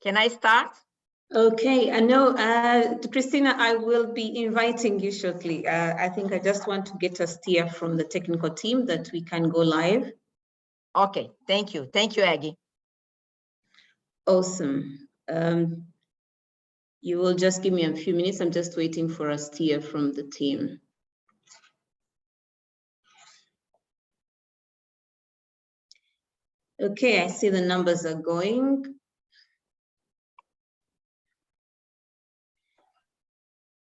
Can I start? Okay, I know, Christina, I will be inviting you shortly. I think I just want to get a steer from the technical team that we can go live. Okay, thank you. Thank you, Aggie. Awesome. You will just give me a few minutes. I'm just waiting for a steer from the team. Okay, I see the numbers are going.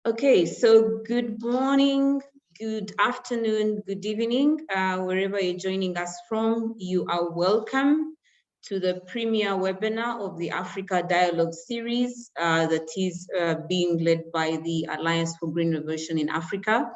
Okay, so good morning, good afternoon, good evening, wherever you're joining us from. You are welcome to the premier webinar of the Africa Dialogue series that is being led by the Alliance for Green Revolution in Africa.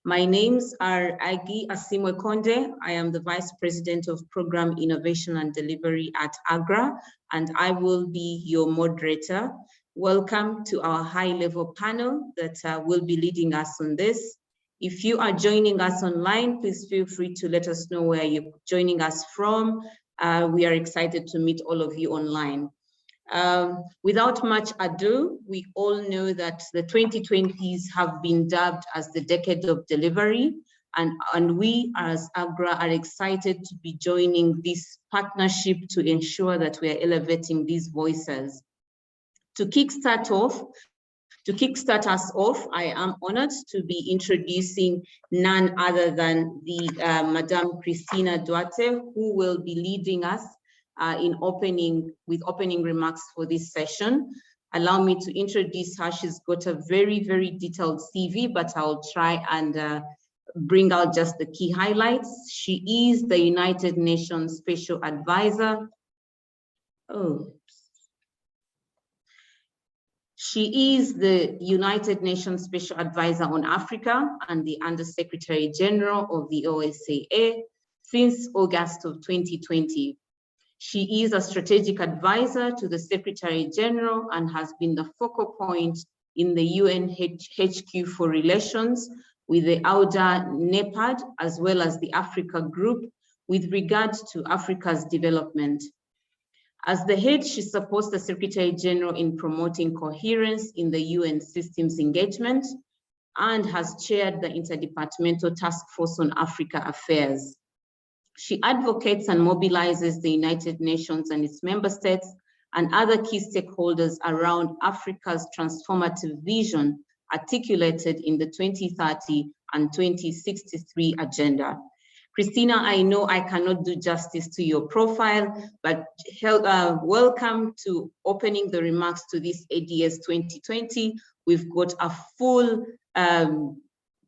My names are Aggie Asimwe Konde. I am the Vice President of Program Innovation and Delivery at AGRA, and I will be your moderator. Welcome to our high-level panel that will be leading us on this. If you are joining us online, please feel free to let us know where you're joining us from. We are excited to meet all of you online. Without much ado, we all know that the 2020s have been dubbed as the decade of delivery, and we as AGRA are excited to be joining this partnership to ensure that we are elevating these voices. To kickstart us off, I am honored to be introducing none other than the Madame Christina Duarte, who will be leading us with opening remarks for this session. Allow me to introduce her. She's got a very, very detailed CV, but I'll try and bring out just the key highlights. She is the United Nations Special Advisor. She is the United Nations Special Advisor on Africa and the Under-Secretary General of the OSAA since August of 2020. She is a strategic advisor to the Secretary General and has been the focal point in the UN HQ for relations with the AUDA NEPAD, as well as the Africa Group with regard to Africa's development. As the head, she supports the Secretary General in promoting coherence in the UN systems engagement and has chaired the Interdepartmental Task Force on Africa Affairs. She advocates and mobilizes the United Nations and its member states and other key stakeholders around Africa's transformative vision articulated in the 2030 and 2063 agenda. Christina, I know I cannot do justice to your profile, but welcome to opening the remarks to this ADS 2020. We've got a full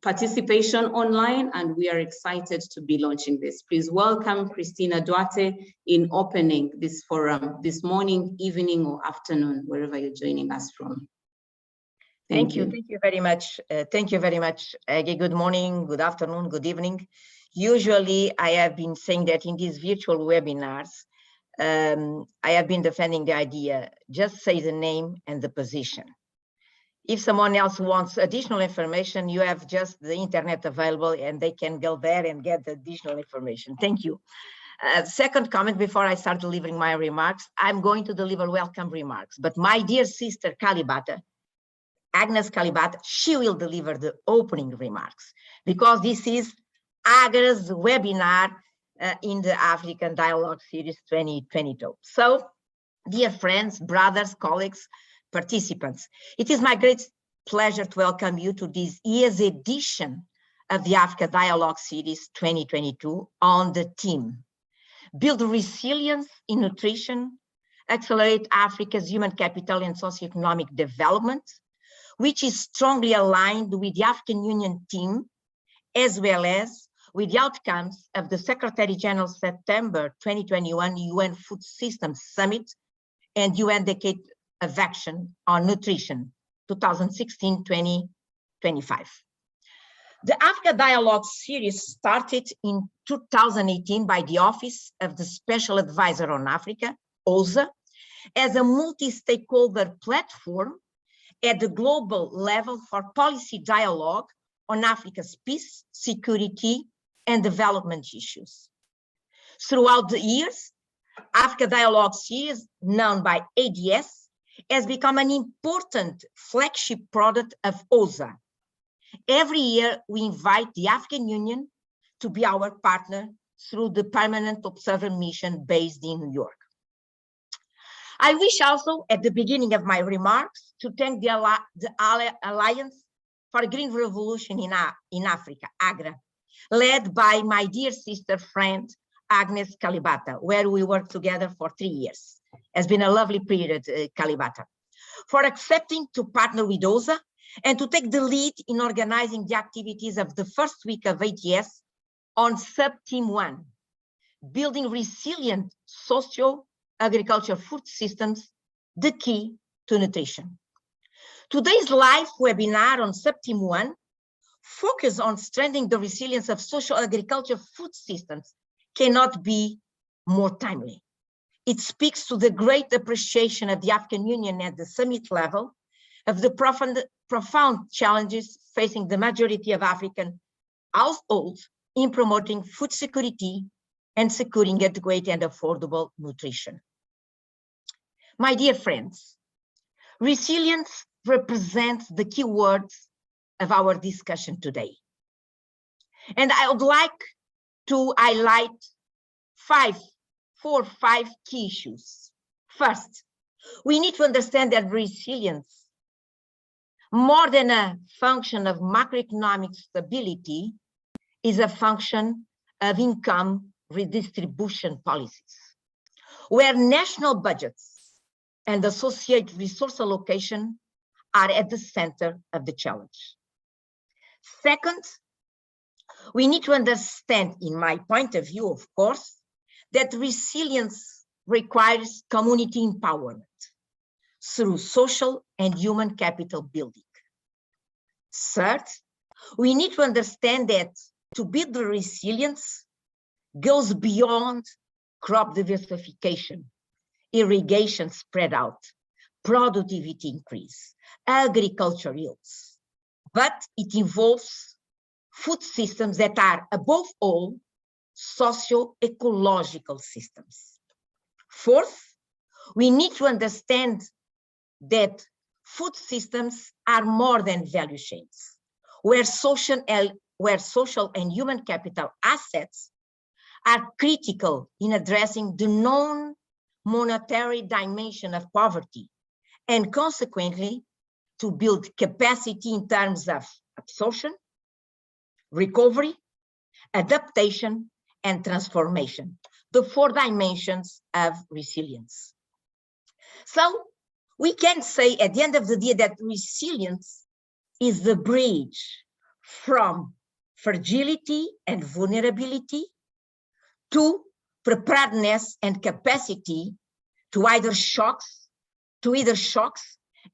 participation online, and we are excited to be launching this. Please welcome Christina Duarte in opening this forum this morning, evening, or afternoon, wherever you're joining us from. Thank you very much. Thank you very much, Aggie. Good morning, good afternoon, good evening. Usually, I have been saying that in these virtual webinars, I have been defending the idea, just say the name and the position. If someone else wants additional information, you have just the internet available and they can go there and get the additional information. Thank you. Second comment before I start delivering my remarks, I'm going to deliver welcome remarks, but my dear sister Kalibata, Agnes Kalibata, she will deliver the opening remarks because this is AGRA's webinar in the African Dialogue Series 2022. So, dear friends, brothers, colleagues, participants, it is my great pleasure to welcome you to this year's edition of the Africa Dialogue Series 2022 on the theme, Build Resilience in Nutrition, Accelerate Africa's Human Capital and Socioeconomic Development, which is strongly aligned with the African Union theme, as well as with the outcomes of the Secretary General September 2021 UN Food Systems Summit and UN Decade of Action on Nutrition 2016-2025. The Africa Dialogue series started in 2018 by the Office of the Special Advisor on Africa, OSA, as a multi-stakeholder platform at the global level for policy dialogue on Africa's peace, security, and development issues. Throughout the years, Africa Dialogue Series, known by ADS, has become an important flagship product of OSA. Every year, we invite the African Union to be our partner through the Permanent Observer Mission based in New York. I wish also, at the beginning of my remarks, to thank the Alliance for a Green Revolution in Africa, AGRA, led by my dear sister friend, Agnes Kalibata, where we worked together for 3 years. It's been a lovely period, Kalibata, for accepting to partner with OSA and to take the lead in organizing the activities of the first week of ATS on Sub-Team 1, building resilient socio-agricultural food systems, the key to nutrition. Today's live webinar on Sub-Team 1 focus on strengthening the resilience of socio-agricultural food systems cannot be more timely. It speaks to the great appreciation of the African Union at the summit level of the profound challenges facing the majority of African households in promoting food security and securing adequate and affordable nutrition. My dear friends, resilience represents the key words of our discussion today. And I would like to highlight four or five key issues. First, we need to understand that resilience, more than a function of macroeconomic stability, is a function of income redistribution policies, where national budgets and associated resource allocation are at the center of the challenge. Second, we need to understand, in my point of view, of course, that resilience requires community empowerment through social and human capital building. Third, we need to understand that to build the resilience goes beyond crop diversification, irrigation spread out, productivity increase, agriculture yields, but it involves food systems that are, above all, socio-ecological systems. Fourth, we need to understand that food systems are more than value chains, where social and human capital assets are critical in addressing the non-monetary dimension of poverty, and consequently to build capacity in terms of absorption, recovery, adaptation, and transformation, the four dimensions of resilience. So we can say at the end of the day that resilience is the bridge from fragility and vulnerability to preparedness and capacity to either shocks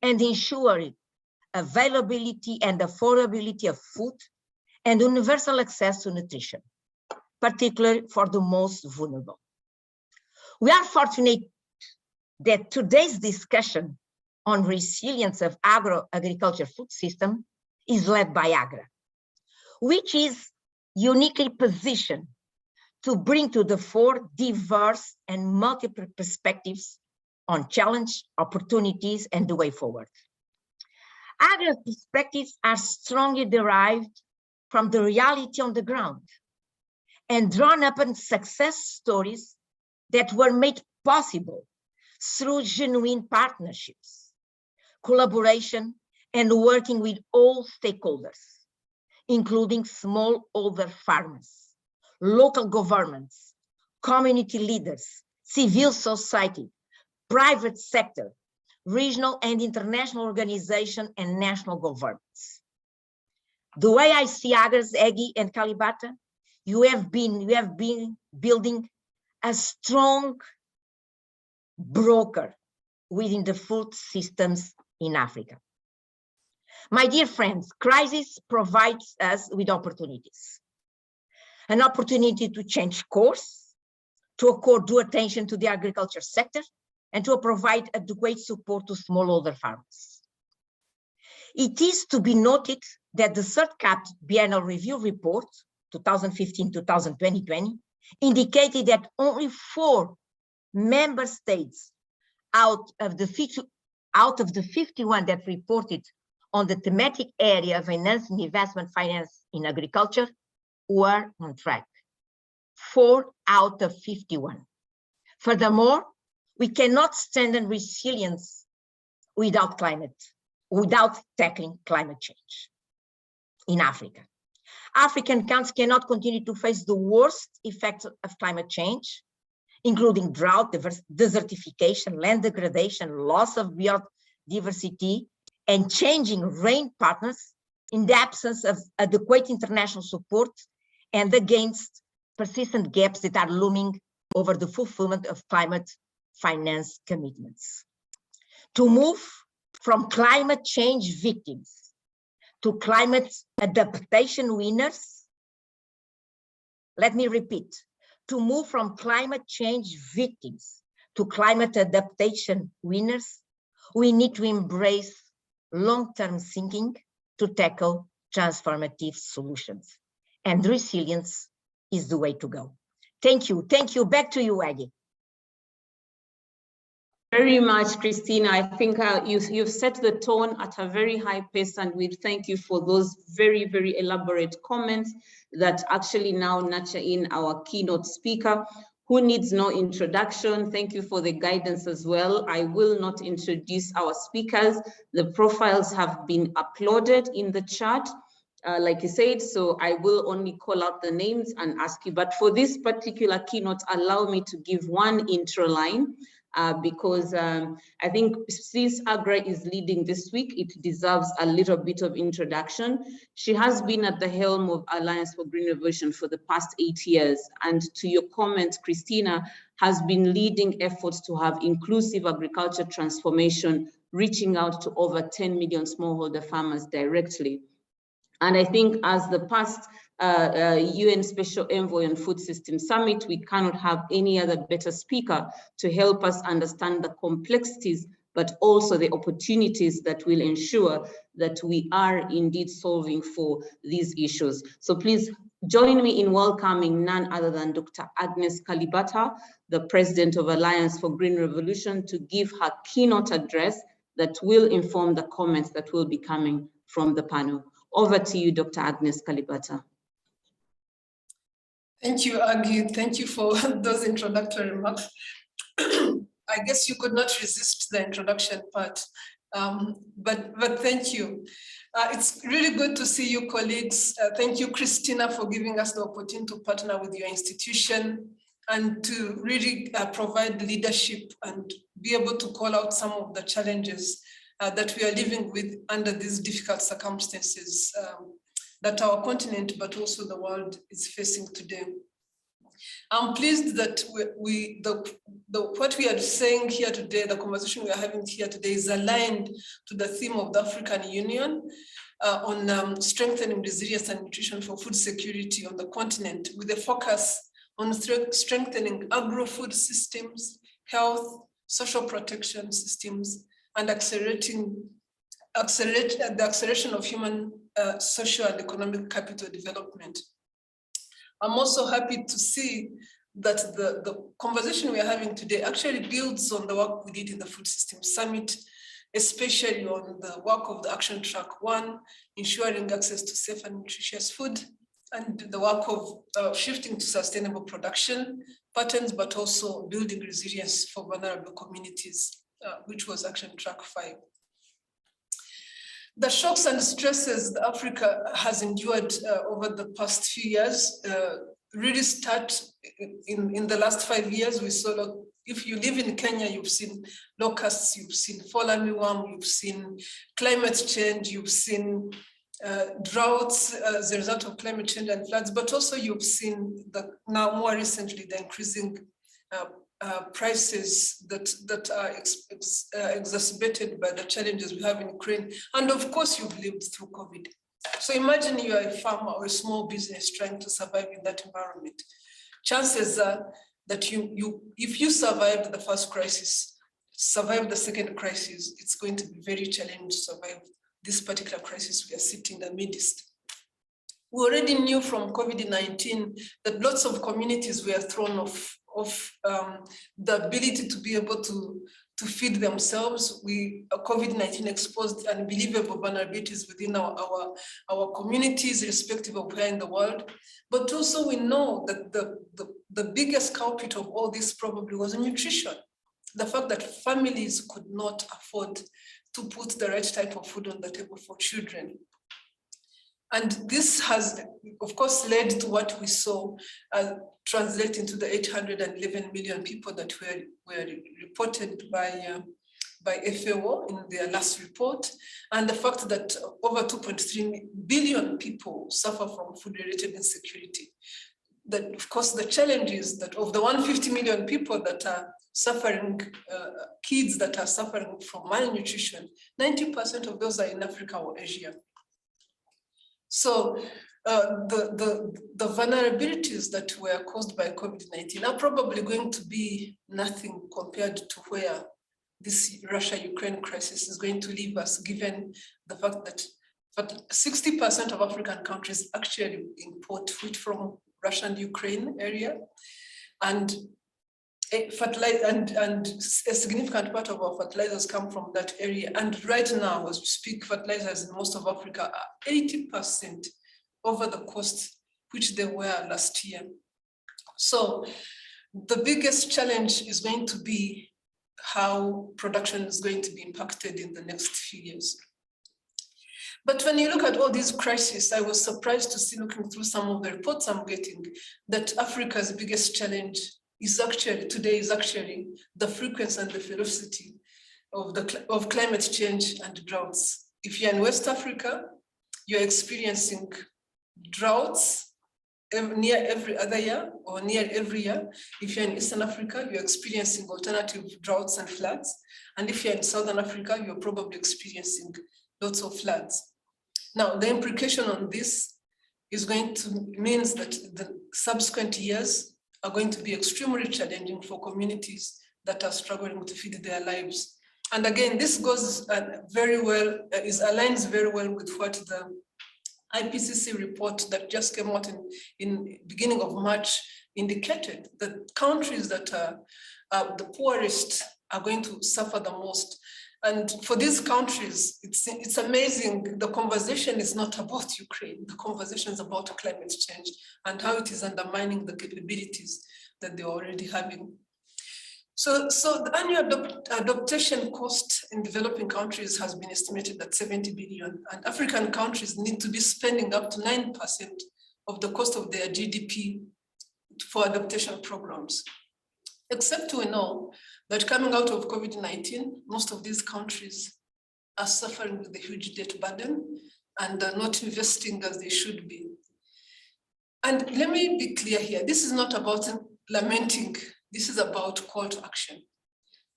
and ensure availability and affordability of food and universal access to nutrition, particularly for the most vulnerable. We are fortunate that today's discussion on resilience of agro-agriculture food system is led by AGRA, which is uniquely positioned to bring to the fore diverse and multiple perspectives on challenge, opportunities, and the way forward. AGRA's perspectives are strongly derived from the reality on the ground and drawn upon success stories that were made possible through genuine partnerships, collaboration, and working with all stakeholders, including smallholder farmers, local governments, community leaders, civil society, private sector, regional and international organizations, and national governments. The way I see AGRA's, Egi and Kalibata, you have been building a strong broker within the food systems in Africa. My dear friends, crisis provides us with opportunities. An opportunity to change course, to accord due attention to the agriculture sector, and to provide adequate support to smallholder farmers. It is to be noted that the third CAADP biennial review report, 2015-2020, indicated that only 4 member states out of the out of the 51 that reported on the thematic area of enhancing investment finance in agriculture were on track. 4 out of 51. Furthermore, we cannot strengthen resilience without tackling climate change in Africa. African countries cannot continue to face the worst effects of climate change, including drought, desertification, land degradation, loss of biodiversity, and changing rain patterns in the absence of adequate international support and against persistent gaps that are looming over the fulfillment of climate finance commitments. To move from climate change victims to climate adaptation winners, let me repeat, to move from climate change victims to climate adaptation winners, we need to embrace long-term thinking to tackle transformative solutions. And resilience is the way to go. Thank you. Thank you. Back to you, Aggie. Very much, Christina. I think you've set the tone at a very high pace, and we thank you for those very, very elaborate comments that actually now nurture in our keynote speaker, who needs no introduction. Thank you for the guidance as well. I will not introduce our speakers. The profiles have been uploaded in the chat, like you said, so I will only call out the names and ask you. But for this particular keynote, allow me to give one intro line. Because I think since Agra is leading this week, it deserves a little bit of introduction. She has been at the helm of Alliance for Green Revolution for the past 8 years. And to your comment, Christina has been leading efforts to have inclusive agriculture transformation, reaching out to over 10 million smallholder farmers directly. And I think as the past UN Special Envoy on Food System Summit, we cannot have any other better speaker to help us understand the complexities, but also the opportunities that will ensure that we are indeed solving for these issues. So please join me in welcoming none other than Dr. Agnes Kalibata, the President of Alliance for Green Revolution, to give her keynote address that will inform the comments that will be coming from the panel. Over to you, Dr. Agnes Kalibata. Thank you, Aggie. Thank you for those introductory remarks. I guess you could not resist the introduction part, but thank you. It's really good to see you, colleagues. Thank you, Christina, for giving us the opportunity to partner with your institution and to really provide leadership and be able to call out some of the challenges that we are living with under these difficult circumstances that our continent, but also the world, is facing today. I'm pleased that what we are saying here today, the conversation we are having here today, is aligned to the theme of the African Union on strengthening resilience and nutrition for food security on the continent, with a focus on strengthening agro-food systems, health, social protection systems, and accelerating the acceleration of human, social, and economic capital development. I'm also happy to see that the conversation we are having today actually builds on the work we did in the Food System Summit, especially on the work of the Action Track 1, ensuring access to safe and nutritious food, and the work of shifting to sustainable production patterns, but also building resilience for vulnerable communities, which was Action Track 5. The shocks and stresses that Africa has endured over the past few years really start in the last 5 years. We saw, if you live in Kenya, you've seen locusts, you've seen fall armyworm, you've seen climate change, you've seen droughts as a result of climate change and floods, but also you've seen now more recently the increasing prices that are exacerbated by the challenges we have in Ukraine. And of course, you've lived through COVID. So imagine you are a farmer or a small business trying to survive in that environment. Chances are that if you survived the first crisis, survive the second crisis, it's going to be very challenging to survive this particular crisis we are sitting in the midst. We already knew from COVID-19 that lots of communities were thrown off the ability to be able to to feed themselves. COVID-19 exposed unbelievable vulnerabilities within our communities, irrespective of where in the world. But also we know that the biggest culprit of all this probably was nutrition. The fact that families could not afford to put the right type of food on the table for children. And this has, of course, led to what we saw translate into the 811 million people that were reported by FAO in their last report, and the fact that over 2.3 billion people suffer from food-related insecurity. That, of course, the challenge is that of the 150 million people that are suffering, kids that are suffering from malnutrition, 90% of those are in Africa or Asia. So the vulnerabilities that were caused by COVID-19 are probably going to be nothing compared to where this Russia-Ukraine crisis is going to leave us, given the fact that 60% of African countries actually import food from Russia and Ukraine area, and a significant part of our fertilizers come from that area. And right now, as we speak, fertilizers in most of Africa are 80% over the cost which they were last year. So the biggest challenge is going to be how production is going to be impacted in the next few years. But when you look at all these crises, I was surprised to see, looking through some of the reports I'm getting, that Africa's biggest challenge is actually the frequency and the velocity of climate change and droughts. If you're in West Africa, you're experiencing droughts near every other year or near every year. If you're in Eastern Africa, you're experiencing alternative droughts and floods. And if you're in Southern Africa, you're probably experiencing lots of floods. Now, the implication on this is going to mean that the subsequent years are going to be extremely challenging for communities that are struggling to feed their lives. And again, this goes aligns very well with what the IPCC report that just came out in beginning of March indicated, that countries that are the poorest are going to suffer the most. And for these countries, it's amazing. The conversation is not about Ukraine. The conversation is about climate change and how it is undermining the capabilities that they're already having. So the annual adaptation cost in developing countries has been estimated at 70 billion, and African countries need to be spending up to 9% of the cost of their GDP for adaptation programs. Except we know that coming out of COVID-19, most of these countries are suffering with a huge debt burden and are not investing as they should be. And let me be clear here, this is not about lamenting, this is about call to action.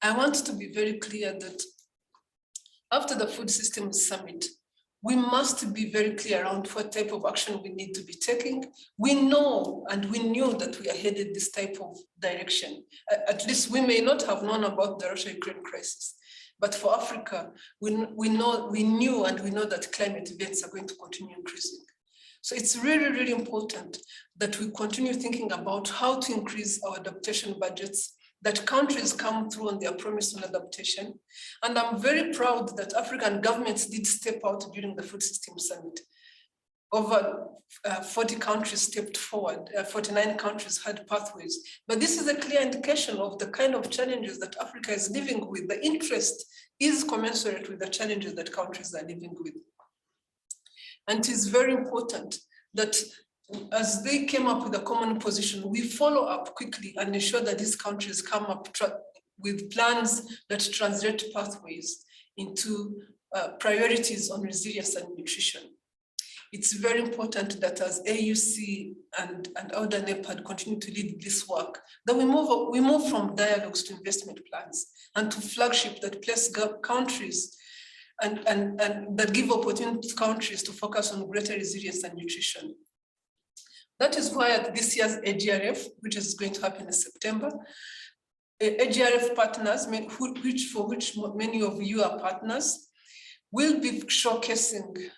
I want to be very clear that after the Food Systems Summit, we must be very clear around what type of action we need to be taking. We know and we knew that we are headed this type of direction. At least we may not have known about the Russia-Ukraine crisis, but for Africa, we knew and we know that climate events are going to continue increasing. So it's really, really important that we continue thinking about how to increase our adaptation budgets, that countries come through on their promise on adaptation. And I'm very proud that African governments did step out during the Food Systems Summit. Over 40 countries stepped forward, 49 countries had pathways. But this is a clear indication of the kind of challenges that Africa is living with. The interest is commensurate with the challenges that countries are living with. And it is very important that as they came up with a common position, we follow up quickly and ensure that these countries come up with plans that translate pathways into priorities on resilience and nutrition. It's very important that as AUC and other NEPAD continue to lead this work, that we move from dialogues to investment plans and to flagship that place countries and that give opportunity to countries to focus on greater resilience and nutrition. That is why at this year's AGRF, which is going to happen in September, AGRF partners, for which many of you are partners, will be showcasing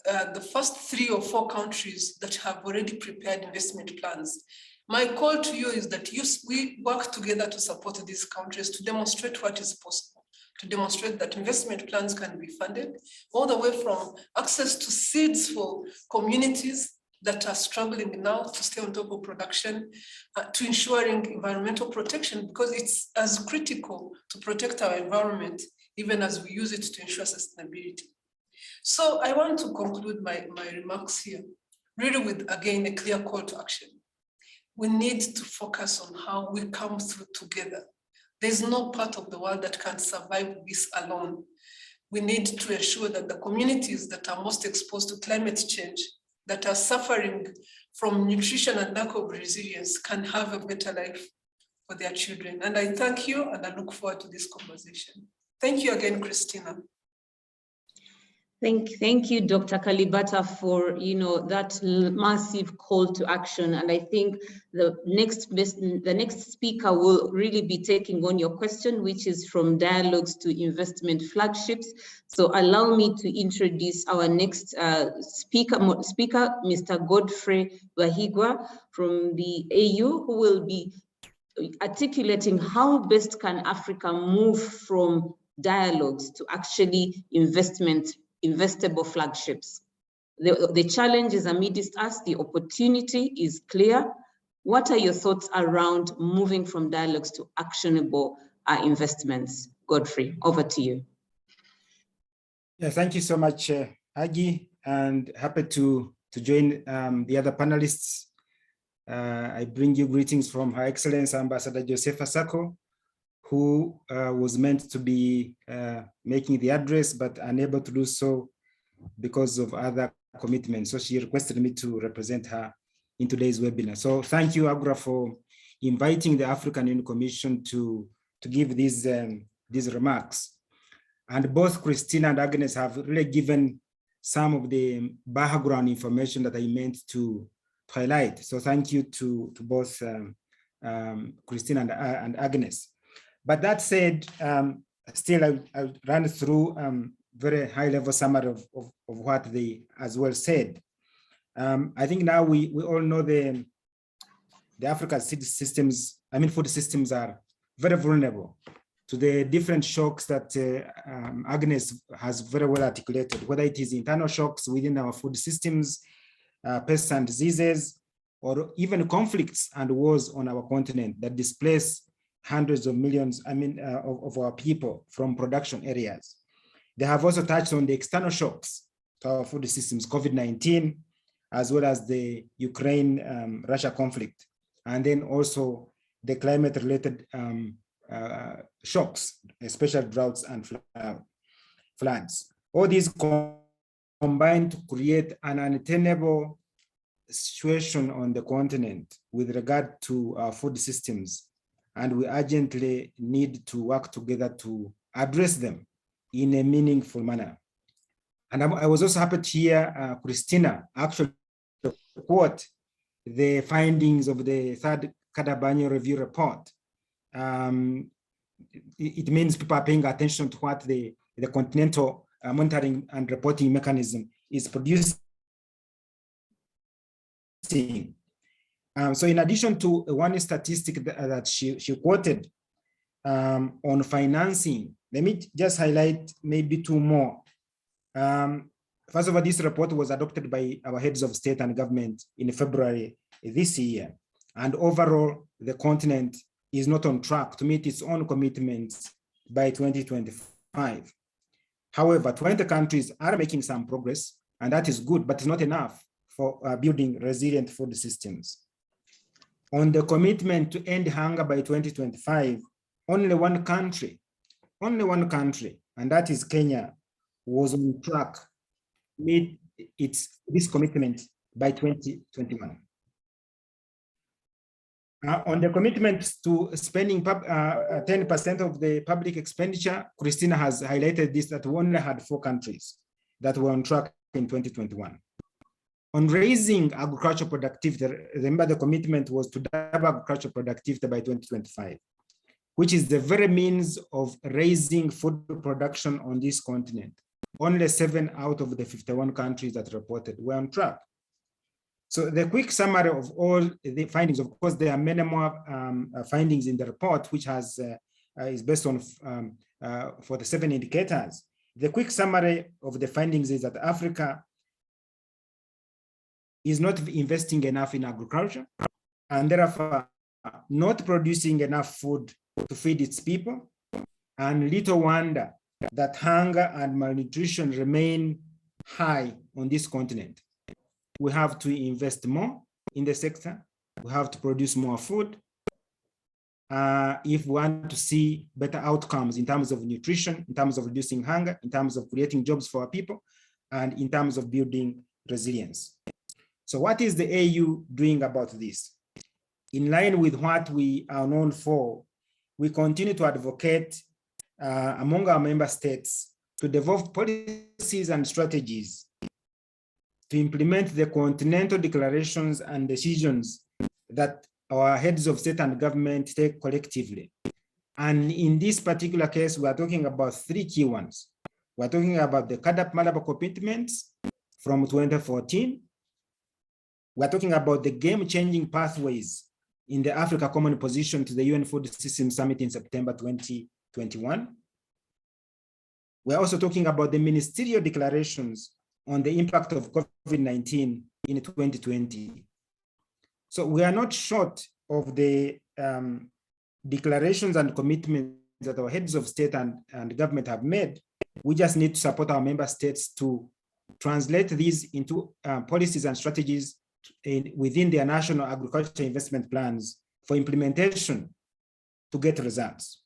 the first 3 or 4 countries that have already prepared investment plans. My call to you is that we work together to support these countries to demonstrate what is possible, to demonstrate that investment plans can be funded, all the way from access to seeds for communities that are struggling now to stay on top of production, to ensuring environmental protection, because it's as critical to protect our environment, even as we use it to ensure sustainability. So I want to conclude my remarks here, really with, again, a clear call to action. We need to focus on how we come through together. There's no part of the world that can survive this alone. We need to ensure that the communities that are most exposed to climate change, that are suffering from nutrition and lack of resilience, can have a better life for their children. And I thank you, and I look forward to this conversation. Thank you again, Christina. Thank you, Dr. Kalibata, for that massive call to action. And I think the next speaker will really be taking on your question, which is from dialogues to investment flagships. So allow me to introduce our next speaker, Mr. Godfrey Bahigwa from the AU, who will be articulating how best can Africa move from dialogues to actually investable flagships. The challenge is amidst us, the opportunity is clear. What are your thoughts around moving from dialogues to actionable investments? Godfrey, over to you. Yeah, thank you so much, Aggie, and happy to join the other panelists. I bring you greetings from Her Excellency Ambassador Josepha Sako, who was meant to be making the address, but unable to do so because of other commitments. So she requested me to represent her in today's webinar. So thank you, Agra, for inviting the African Union Commission to give these remarks. And both Christina and Agnes have really given some of the background information that I meant to highlight. So thank you to both Christina and Agnes. But that said, still I'll run through very high-level summary of what they as well said. I think now we all know the African food systems are very vulnerable to the different shocks that Agnes has very well articulated, whether it is internal shocks within our food systems, pests and diseases, or even conflicts and wars on our continent that displace hundreds of millions, of our people from production areas. They have also touched on the external shocks to our food systems, COVID-19, as well as the Ukraine-Russia conflict, and then also the climate-related shocks, especially droughts and floods. All these combine to create an untenable situation on the continent with regard to our food systems, and we urgently need to work together to address them in a meaningful manner. And I was also happy to hear Christina actually quote the findings of the third CAADP review report. It means people are paying attention to what the continental monitoring and reporting mechanism is producing. So in addition to one statistic that she quoted on financing, let me just highlight maybe two more. First of all, this report was adopted by our heads of state and government in February this year. And overall, the continent is not on track to meet its own commitments by 2025. However, 20 countries are making some progress, and that is good, but it's not enough for building resilient food systems. On the commitment to end hunger by 2025, only one country, and that is Kenya, was on track to meet this commitment by 2021. On the commitment to spending 10% of the public expenditure, Christina has highlighted this, that we only had 4 countries that were on track in 2021. On raising agricultural productivity, remember the commitment was to double agricultural productivity by 2025, which is the very means of raising food production on this continent. Only 7 out of the 51 countries that reported were on track. So the quick summary of all the findings, of course, there are many more findings in the report, which has is based on for the 7 indicators. The quick summary of the findings is that Africa is not investing enough in agriculture and therefore not producing enough food to feed its people. And little wonder that hunger and malnutrition remain high on this continent. We have to invest more in the sector. We have to produce more food if we want to see better outcomes in terms of nutrition, in terms of reducing hunger, in terms of creating jobs for our people, and in terms of building resilience. So what is the AU doing about this? In line with what we are known for, we continue to advocate among our member states to develop policies and strategies to implement the continental declarations and decisions that our heads of state and government take collectively. And in this particular case, we are talking about 3 key ones. We're talking about the CAADP Malabo commitments from 2014. We're talking about the game-changing pathways in the Africa Common Position to the UN Food System Summit in September 2021. We're also talking about the ministerial declarations on the impact of COVID-19 in 2020. So we are not short of the declarations and commitments that our heads of state and government have made. We just need to support our member states to translate these into policies and strategies within their national agriculture investment plans for implementation to get results.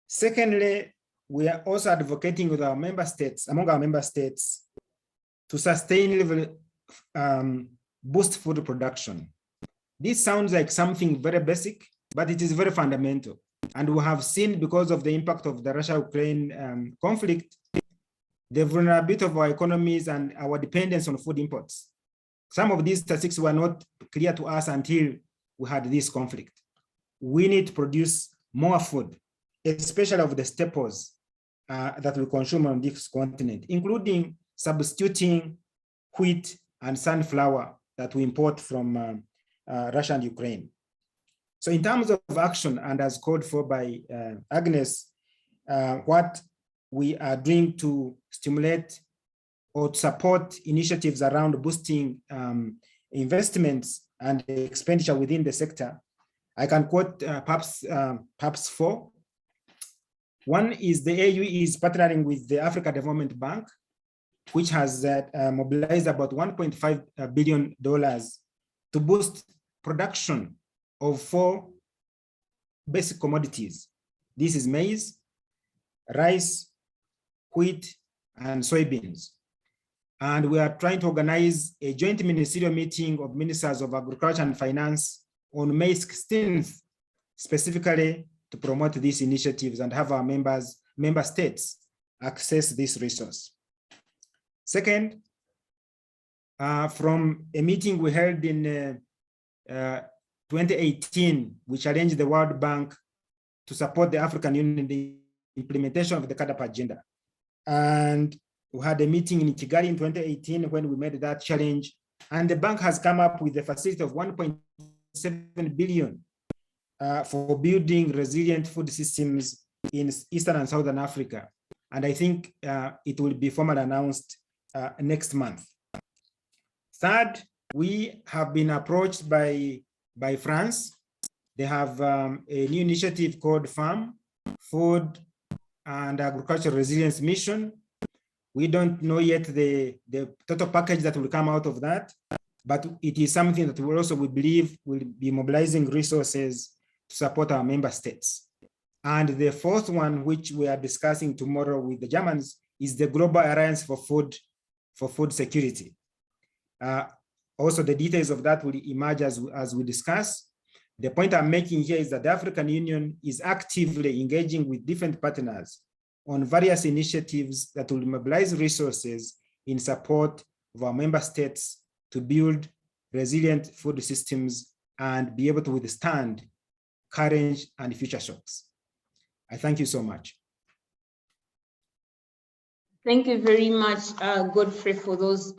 Secondly, we are also advocating with our member states, among our member states, to sustainably boost food production. This sounds like something very basic, but it is very fundamental. And we have seen, because of the impact of the Russia-Ukraine conflict, the vulnerability of our economies and our dependence on food imports. Some of these statistics were not clear to us until we had this conflict. We need to produce more food, especially of the staples that we consume on this continent, including substituting wheat and sunflower that we import from Russia and Ukraine. So in terms of action, and as called for by Agnes, what we are doing to stimulate or to support initiatives around boosting investments and expenditure within the sector, I can quote perhaps 4. One is the AU is partnering with the Africa Development Bank, which has mobilized about $1.5 billion to boost production of 4 basic commodities. This is maize, rice, wheat, and soybeans. And we are trying to organize a joint ministerial meeting of ministers of agriculture and finance on May 16th, specifically to promote these initiatives and have our member states access this resource. Second, from a meeting we held in 2018, which arranged the World Bank to support the African Union in the implementation of the CAADP agenda. And we had a meeting in Kigali in 2018 when we made that challenge. And the bank has come up with a facility of 1.7 billion for building resilient food systems in Eastern and Southern Africa. And I think it will be formally announced next month. Third, we have been approached by France. They have a new initiative called FARM, Food and Agriculture Resilience Mission. We don't know yet the total package that will come out of that, but it is something that we believe will be mobilizing resources to support our member states. And the fourth one, which we are discussing tomorrow with the Germans, is the Global Alliance for Food Security. Also, the details of that will emerge as we discuss. The point I'm making here is that the African Union is actively engaging with different partners on various initiatives that will mobilize resources in support of our member states to build resilient food systems and be able to withstand current and future shocks. I thank you so much. Thank you very much, Godfrey, for those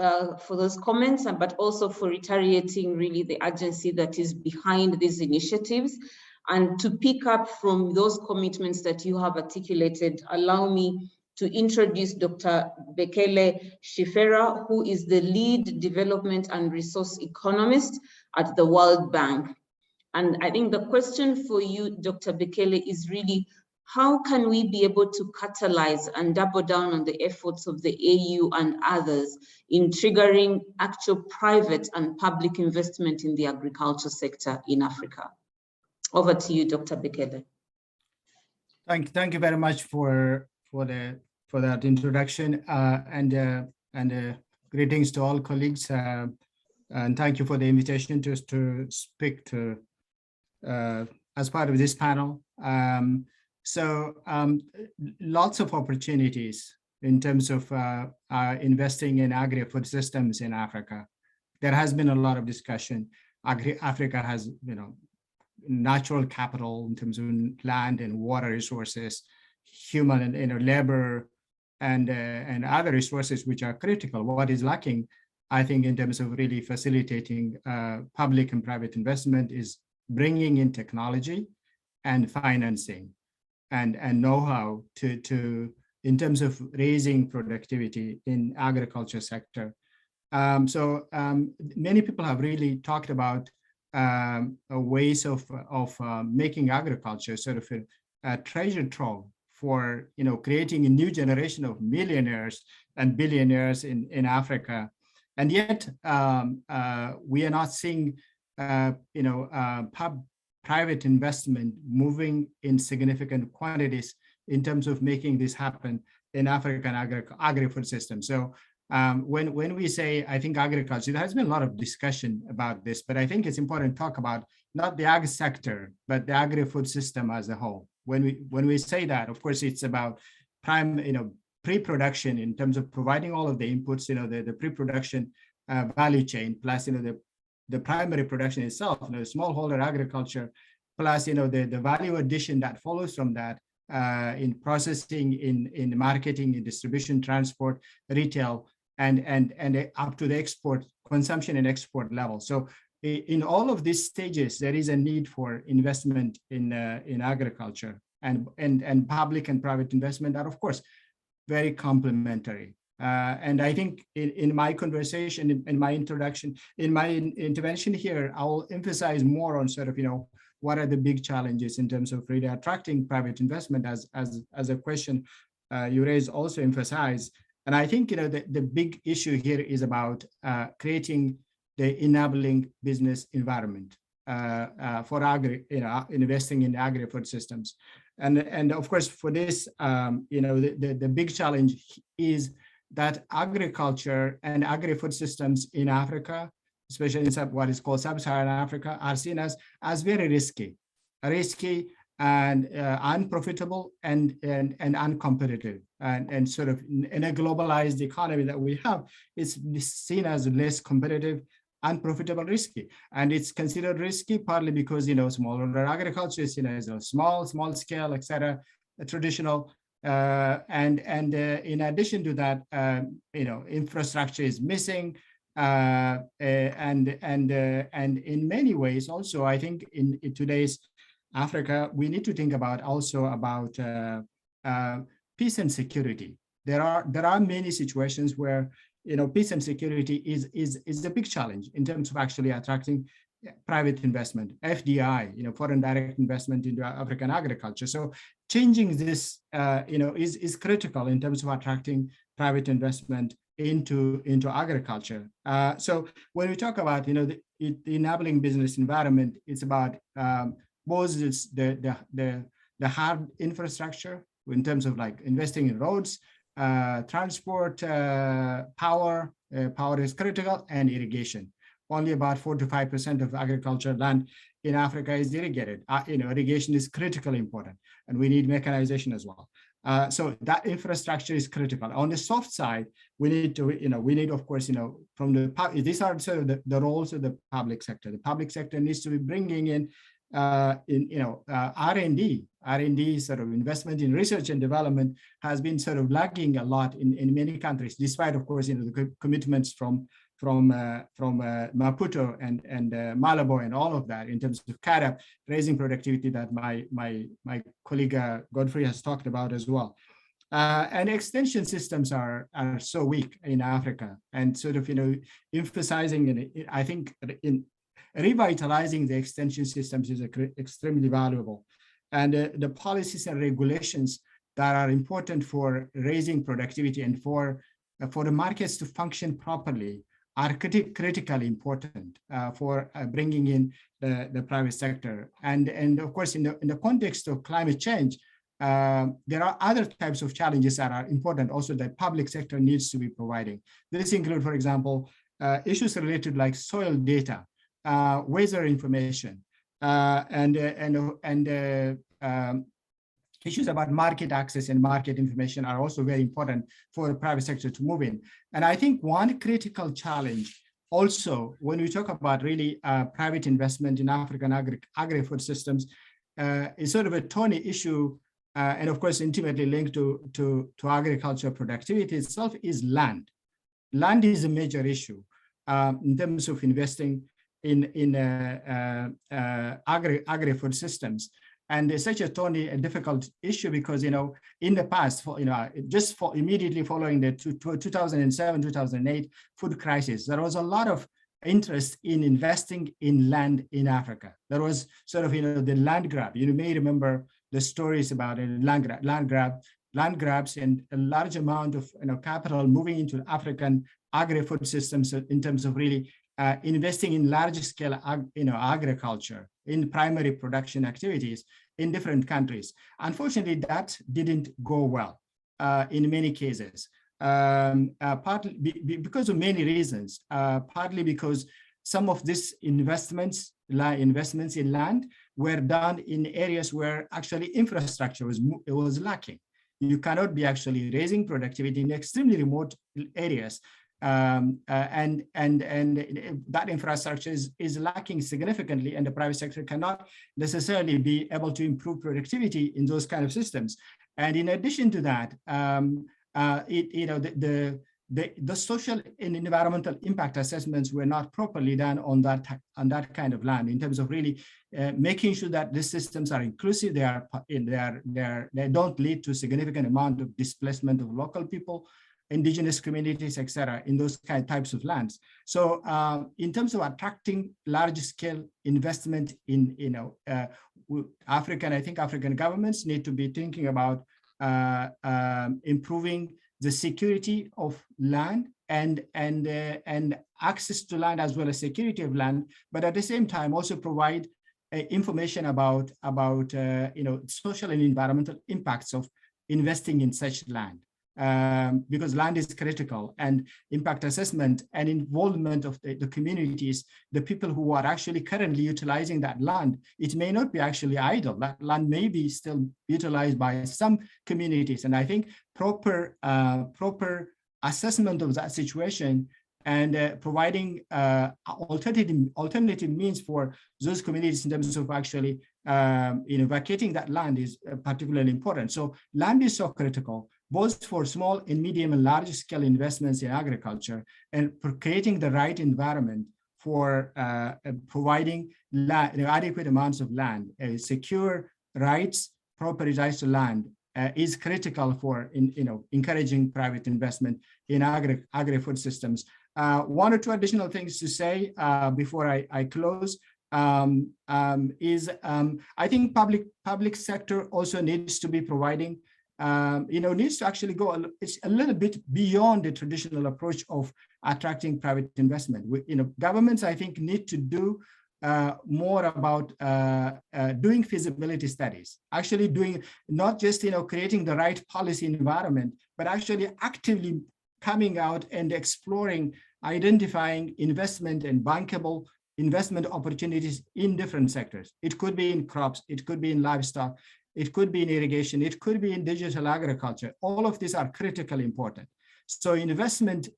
comments, but also for reiterating really the urgency that is behind these initiatives. And to pick up from those commitments that you have articulated, allow me to introduce Dr. Bekele Shifera, who is the lead development and resource economist at the World Bank. And I think the question for you, Dr. Bekele, is really, how can we be able to catalyze and double down on the efforts of the AU and others in triggering actual private and public investment in the agriculture sector in Africa? Over to you, Dr. Bekele. Thank you very much for that introduction, and greetings to all colleagues, and thank you for the invitation to speak to as part of this panel. Lots of opportunities in terms of investing in agri-food systems in Africa. There has been a lot of discussion. Africa has, natural capital in terms of land and water resources, human and labor, and other resources which are critical. What is lacking, I think, in terms of really facilitating public and private investment is bringing in technology and financing and know-how to in terms of raising productivity in agriculture sector. Many people have really talked about ways of making agriculture sort of a treasure trove for creating a new generation of millionaires and billionaires in Africa, and yet we are not seeing private investment moving in significant quantities in terms of making this happen in African agri-food system. So when we say, I think agriculture, there has been a lot of discussion about this, but I think it's important to talk about not the ag sector, but the agri-food system as a whole. When we say that, of course, it's about pre-production in terms of providing all of the inputs, the pre-production value chain, plus the primary production itself, the smallholder agriculture, plus the value addition that follows from that in processing, in marketing, in distribution, transport, retail, and up to the export, consumption and export level. So in all of these stages, there is a need for investment in agriculture, and public and private investment are, of course, very complementary. And I think in my conversation, in my introduction, in my intervention here, I will emphasize more on sort of, what are the big challenges in terms of really attracting private investment, as a question you raised also emphasize. And I think, the big issue here is about creating the enabling business environment for investing in agri-food systems. And of course, for this, the big challenge is that agriculture and agri-food systems in Africa, especially in what is called sub-Saharan Africa, are seen as very risky and unprofitable and uncompetitive, and sort of in a globalized economy that we have, it's seen as less competitive, unprofitable, risky. And it's considered risky partly because smaller agriculture is is a small scale, etc., traditional. And in addition to that, infrastructure is missing, and in many ways also, I think in today's Africa, we need to think about peace and security. There are many situations where peace and security is a big challenge in terms of actually attracting private investment, FDI, foreign direct investment into African agriculture. So changing this, is critical in terms of attracting private investment into agriculture. So when we talk about, the enabling business environment, it's about both the hard infrastructure in terms of like investing in roads, transport, power is critical, and irrigation. Only about 4 to 5% of agricultural land in Africa is irrigated. Irrigation is critically important, and we need mechanization as well. So that infrastructure is critical. On the soft side, we need to, of course, from these are sort of the roles of the public sector. The public sector needs to be bringing in R&D sort of investment in research and development has been sort of lagging a lot in many countries, despite, of course, the commitments from Maputo and Malabo and all of that in terms of CAADP, raising productivity that my colleague Godfrey has talked about as well. And extension systems are so weak in Africa, and sort of emphasizing, and I think in revitalizing the extension systems is extremely valuable. And the policies and regulations that are important for raising productivity and for the markets to function properly are critically important for bringing in the private sector. And of course, in the context of climate change, there are other types of challenges that are important also that public sector needs to be providing. This include, for example, issues related like soil data, weather information, and issues about market access and market information are also very important for the private sector to move in. And I think one critical challenge also when we talk about really private investment in African agri-food systems is sort of a thorny issue, and of course intimately linked to agriculture productivity itself, is land. Land is a major issue in terms of investing in agri-food systems. And it's such a thorny and difficult issue because, in the past, immediately following the 2007-2008 food crisis, there was a lot of interest in investing in land in Africa. There was sort of, the land grab. You may remember the stories about land grabs and a large amount of capital moving into African agri-food systems in terms of really investing in large-scale, agriculture in primary production activities in different countries. Unfortunately, that didn't go well in many cases, partly because of many reasons. Partly because some of these investments in land were done in areas where actually infrastructure was lacking. You cannot be actually raising productivity in extremely remote areas. And that infrastructure is lacking significantly, and the private sector cannot necessarily be able to improve productivity in those kind of systems. And in addition to that, the social and environmental impact assessments were not properly done on that kind of land in terms of really making sure that these systems are inclusive. They don't lead to significant amount of displacement of local people, indigenous communities, etc., in those types of lands. So in terms of attracting large-scale investment in African governments need to be thinking about improving the security of land and access to land as well as security of land, but at the same time also provide information about social and environmental impacts of investing in such land. Because land is critical, and impact assessment and involvement of the communities, the people who are actually currently utilizing that land, it may not be actually idle. That land may be still utilized by some communities. And I think proper assessment of that situation and providing alternative means for those communities in terms of actually vacating that land is particularly important. So land is so critical, both for small and medium and large scale investments in agriculture, and for creating the right environment for providing adequate amounts of land. Secure rights, property rights to land is critical for encouraging private investment in agri-food systems. One or two additional things to say before I close is I think public sector also needs to be providing needs to actually go a little bit beyond the traditional approach of attracting private investment. Governments, I think, need to do more about doing feasibility studies, actually doing not just creating the right policy environment, but actually actively coming out and exploring, identifying investment and bankable investment opportunities in different sectors. It could be in crops, it could be in livestock, it could be in irrigation, it could be in digital agriculture. All of these are critically important. So investment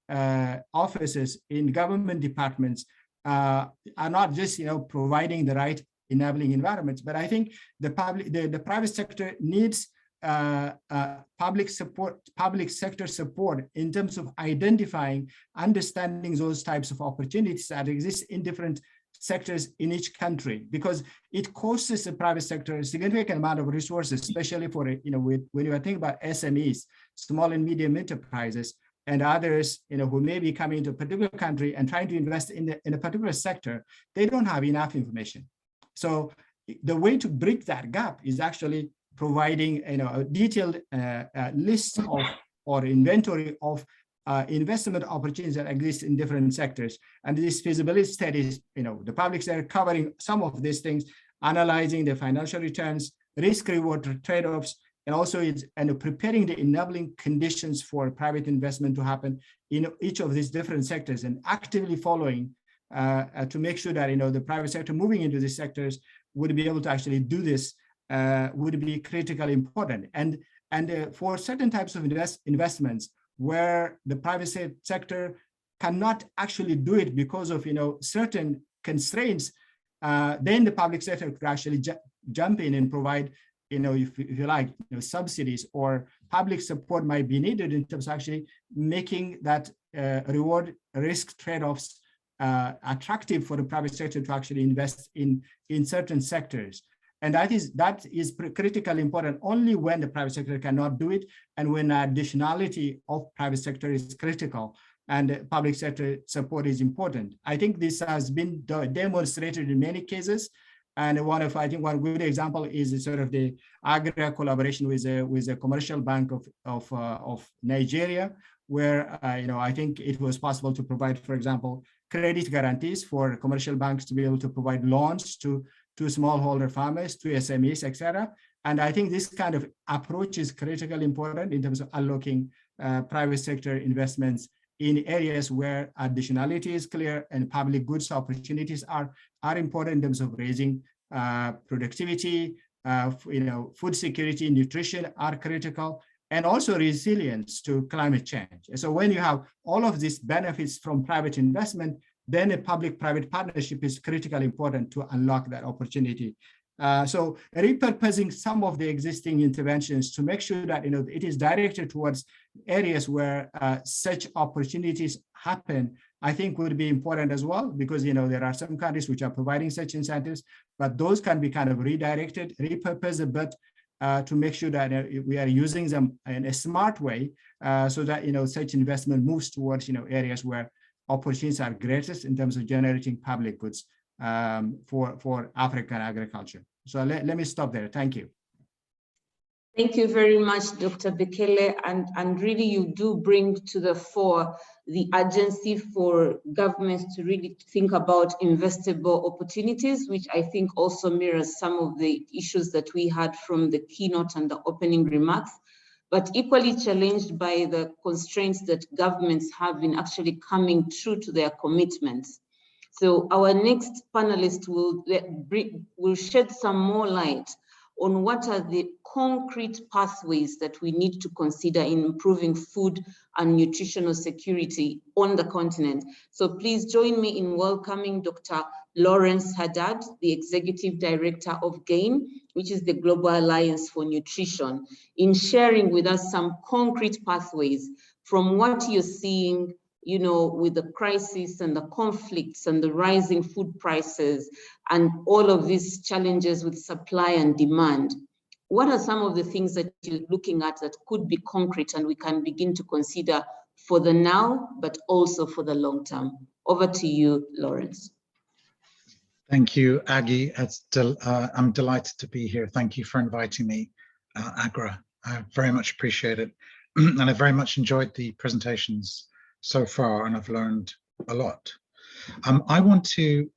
offices in government departments are not just providing the right enabling environments. But I think the private sector needs public sector support in terms of identifying, understanding those types of opportunities that exist in different sectors in each country, because it costs the private sector a significant amount of resources, especially for, when you think about SMEs, small and medium enterprises, and others, who may be coming to a particular country and trying to invest in a particular sector. They don't have enough information. So the way to bridge that gap is actually providing, a detailed list of or inventory of investment opportunities that exist in different sectors. And this feasibility studies, the public sector covering some of these things, analyzing the financial returns, risk-reward trade-offs, and also preparing the enabling conditions for private investment to happen in each of these different sectors, and actively following to make sure that the private sector moving into these sectors would be able to actually do this would be critically important. And for certain types of investments where the private sector cannot actually do it because of certain constraints, then the public sector could actually jump in and provide, if you like, subsidies or public support might be needed in terms of actually making that reward risk trade-offs attractive for the private sector to actually invest in certain sectors. And that is critically important only when the private sector cannot do it, and when additionality of private sector is critical and public sector support is important. I think this has been demonstrated in many cases. And one good example is sort of the Agra collaboration with a commercial bank of Nigeria, where I think it was possible to provide, for example, credit guarantees for commercial banks to be able to provide loans to smallholder farmers, to SMEs, etc. And I think this kind of approach is critically important in terms of unlocking private sector investments in areas where additionality is clear and public goods opportunities are important in terms of raising productivity, food security, nutrition are critical, and also resilience to climate change. And so when you have all of these benefits from private investment, then a public-private partnership is critically important to unlock that opportunity. So repurposing some of the existing interventions to make sure that it is directed towards areas where such opportunities happen, I think would be important as well, because there are some countries which are providing such incentives, but those can be kind of redirected, repurposed a bit to make sure that we are using them in a smart way, so that such investment moves towards areas where opportunities are greatest in terms of generating public goods for African agriculture. So let me stop there. Thank you. Thank you very much, Dr. Bekele. And really, you do bring to the fore the urgency for governments to really think about investable opportunities, which I think also mirrors some of the issues that we had from the keynote and the opening remarks, but equally challenged by the constraints that governments have in actually coming true to their commitments. So our next panelist will shed some more light on what are the concrete pathways that we need to consider in improving food and nutritional security on the continent. So please join me in welcoming Dr. Lawrence Haddad, the Executive Director of GAIN, which is the Global Alliance for Nutrition, in sharing with us some concrete pathways from what you're seeing with the crisis and the conflicts and the rising food prices and all of these challenges with supply and demand. What are some of the things that you're looking at that could be concrete and we can begin to consider for the now, but also for the long term? Over to you, Lawrence. Thank you, Aggie. I'm delighted to be here. Thank you for inviting me, Agra. I very much appreciate it. And I very much enjoyed the presentations so far, and I've learned a lot. I want to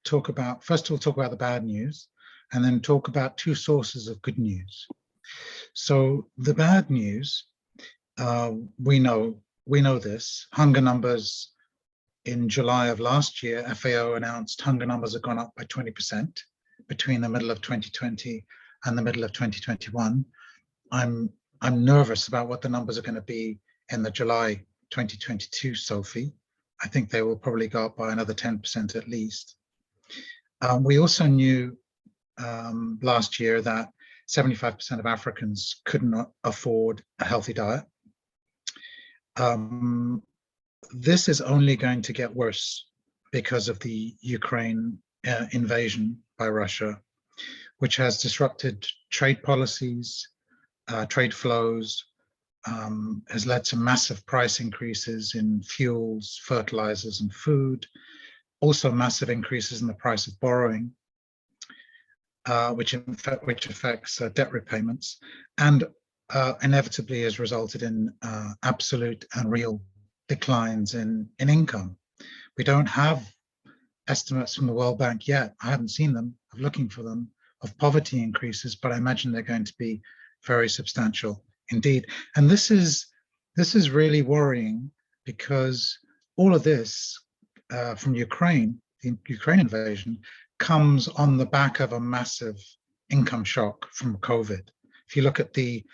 talk about the bad news, and then talk about two sources of good news. So the bad news, we know this, hunger numbers in July of last year, FAO announced hunger numbers have gone up by 20% between the middle of 2020 and the middle of 2021. I'm nervous about what the numbers are going to be in the July 2022, Sophie. I think they will probably go up by another 10% at least. We also knew last year that 75% of Africans could not afford a healthy diet. This is only going to get worse because of the Ukraine invasion by Russia, which has disrupted trade policies, trade flows, has led to massive price increases in fuels, fertilizers, and food, also massive increases in the price of borrowing, which affects debt repayments, and inevitably has resulted in absolute and real declines in income. We don't have estimates from the World Bank yet. I haven't seen them. I'm looking for them, of poverty increases, but I imagine they're going to be very substantial indeed. And this is really worrying, because all of this from Ukraine, the Ukraine invasion, comes on the back of a massive income shock from COVID. If you look at the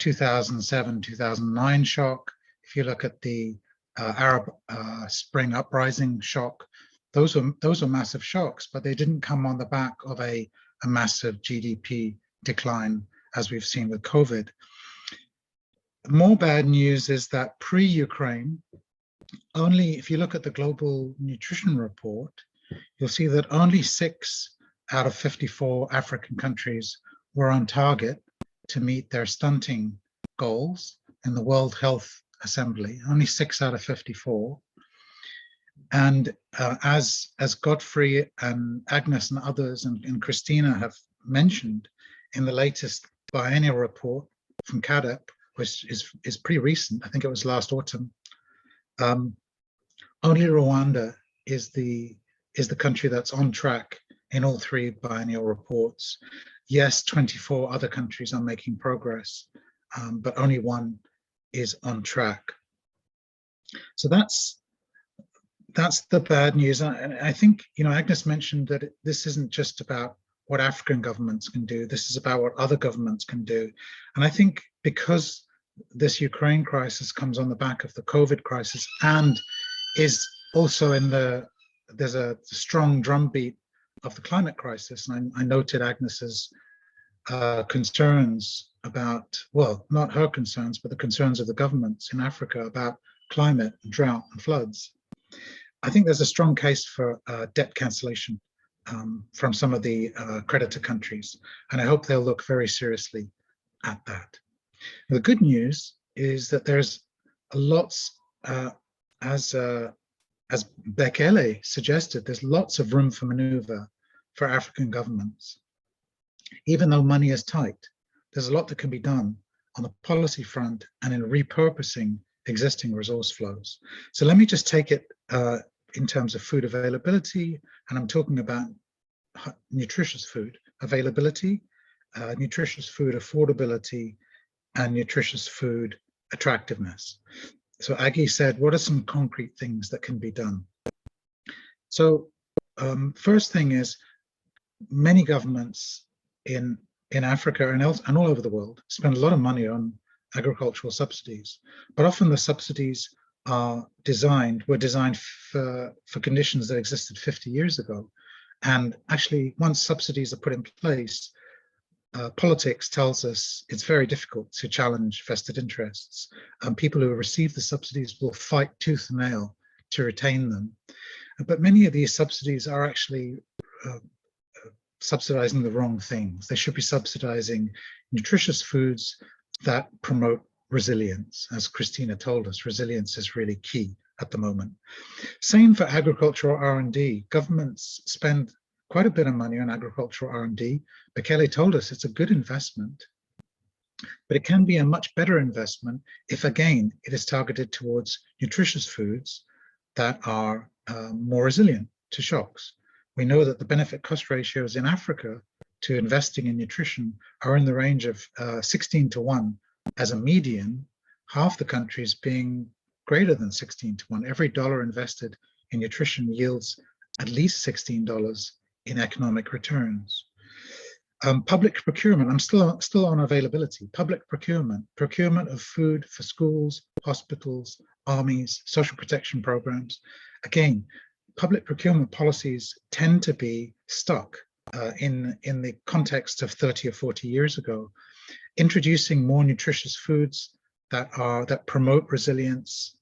2007-2009 shock, if you look at the Arab Spring uprising shock, those were massive shocks, but they didn't come on the back of a massive GDP decline, as we've seen with COVID. More bad news is that pre-Ukraine, only if you look at the Global Nutrition Report, you'll see that only 6 out of 54 African countries were on target to meet their stunting goals in the World Health Assembly, only 6 out of 54. And as Godfrey and Agnes and others and Christina have mentioned in the latest biennial report from CAADP, which is pretty recent, I think it was last autumn, only Rwanda is the country that's on track in all 3 biennial reports. Yes, 24 other countries are making progress, but only 1 is on track. So that's the bad news. And I think, Agnes mentioned that this isn't just about what African governments can do. This is about what other governments can do. And I think because this Ukraine crisis comes on the back of the COVID crisis and is also there's a strong drumbeat of the climate crisis. And I noted Agnes's concerns about, well, not her concerns, but the concerns of the governments in Africa about climate, and drought, and floods. I think there's a strong case for debt cancellation from some of the creditor countries, and I hope they'll look very seriously at that. The good news is that there's lots, as Bekele suggested, there's lots of room for maneuver for African governments. Even though money is tight, there's a lot that can be done on the policy front and in repurposing existing resource flows. So let me just take it in terms of food availability, and I'm talking about nutritious food availability, nutritious food affordability, and nutritious food attractiveness. So Aggie said, what are some concrete things that can be done? So first thing is, many governments in Africa and all over the world spend a lot of money on agricultural subsidies, but often the subsidies were designed for conditions that existed 50 years ago. And actually, once subsidies are put in place, politics tells us it's very difficult to challenge vested interests. People who receive the subsidies will fight tooth and nail to retain them. But many of these subsidies are actually subsidizing the wrong things. They should be subsidizing nutritious foods that promote resilience. As Christina told us, resilience is really key at the moment. Same for agricultural R&D. Governments spend quite a bit of money on agricultural R&D. Bekele told us it's a good investment, but it can be a much better investment if, again, it is targeted towards nutritious foods that are more resilient to shocks. We know that the benefit cost ratios in Africa to investing in nutrition are in the range of 16:1 as a median, half the countries being greater than 16:1. Every dollar invested in nutrition yields at least $16 in economic returns. Public procurement, I'm still on availability. Public procurement of food for schools, hospitals, armies, social protection programs. Again, public procurement policies tend to be stuck in the context of 30 or 40 years ago. Introducing more nutritious foods that promote resilience,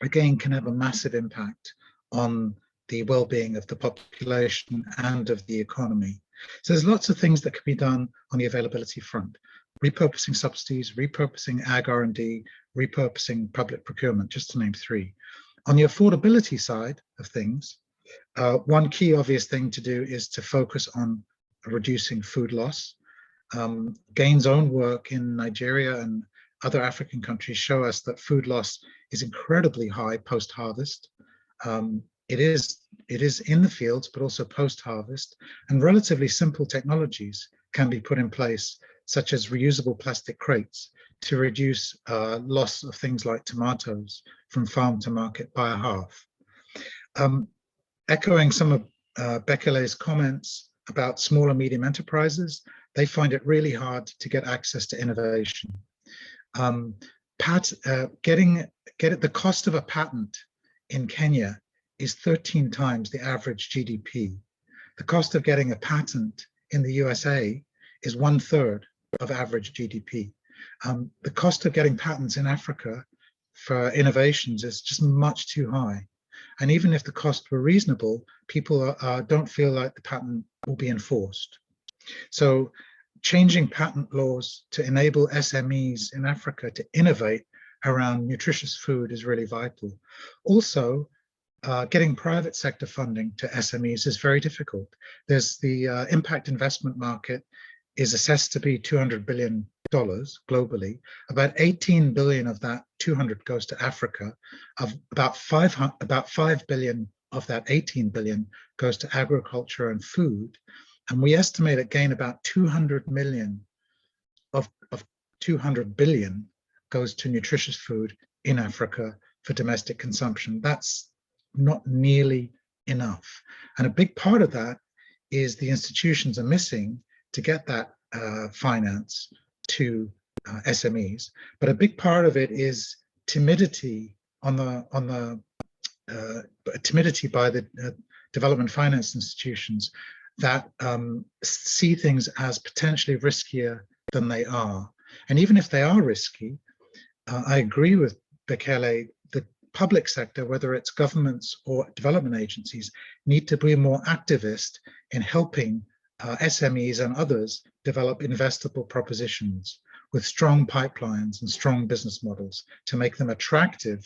again, can have a massive impact on the well-being of the population and of the economy. So there's lots of things that can be done on the availability front. Repurposing subsidies, repurposing ag R&D, repurposing public procurement, just to name three. On the affordability side of things, one key obvious thing to do is to focus on reducing food loss. Gain's own work in Nigeria and other African countries show us that food loss is incredibly high post-harvest. It is in the fields, but also post-harvest, and relatively simple technologies can be put in place, such as reusable plastic crates, to reduce loss of things like tomatoes from farm to market by a half. Echoing some of Bekele's comments about small and medium enterprises, they find it really hard to get access to innovation. The cost of a patent in Kenya is 13 times the average GDP. The cost of getting a patent in the USA is 1/3 of average GDP. The cost of getting patents in Africa for innovations is just much too high. And even if the cost were reasonable, people don't feel like the patent will be enforced. So changing patent laws to enable SMEs in Africa to innovate around nutritious food is really vital. Also, getting private sector funding to SMEs is very difficult. There's the impact investment market is assessed to be $200 billion globally. About 18 billion of that 200 goes to Africa. Of about 5 billion of that 18 billion goes to agriculture and food. And we estimate again about 200 million of 200 billion goes to nutritious food in Africa for domestic consumption. That's not nearly enough. And a big part of that is the institutions are missing to get that finance to SMEs. But a big part of it is timidity timidity by the development finance institutions that see things as potentially riskier than they are. And even if they are risky, I agree with Bekele, the public sector, whether it's governments or development agencies, need to be more activist in helping SMEs and others develop investable propositions with strong pipelines and strong business models to make them attractive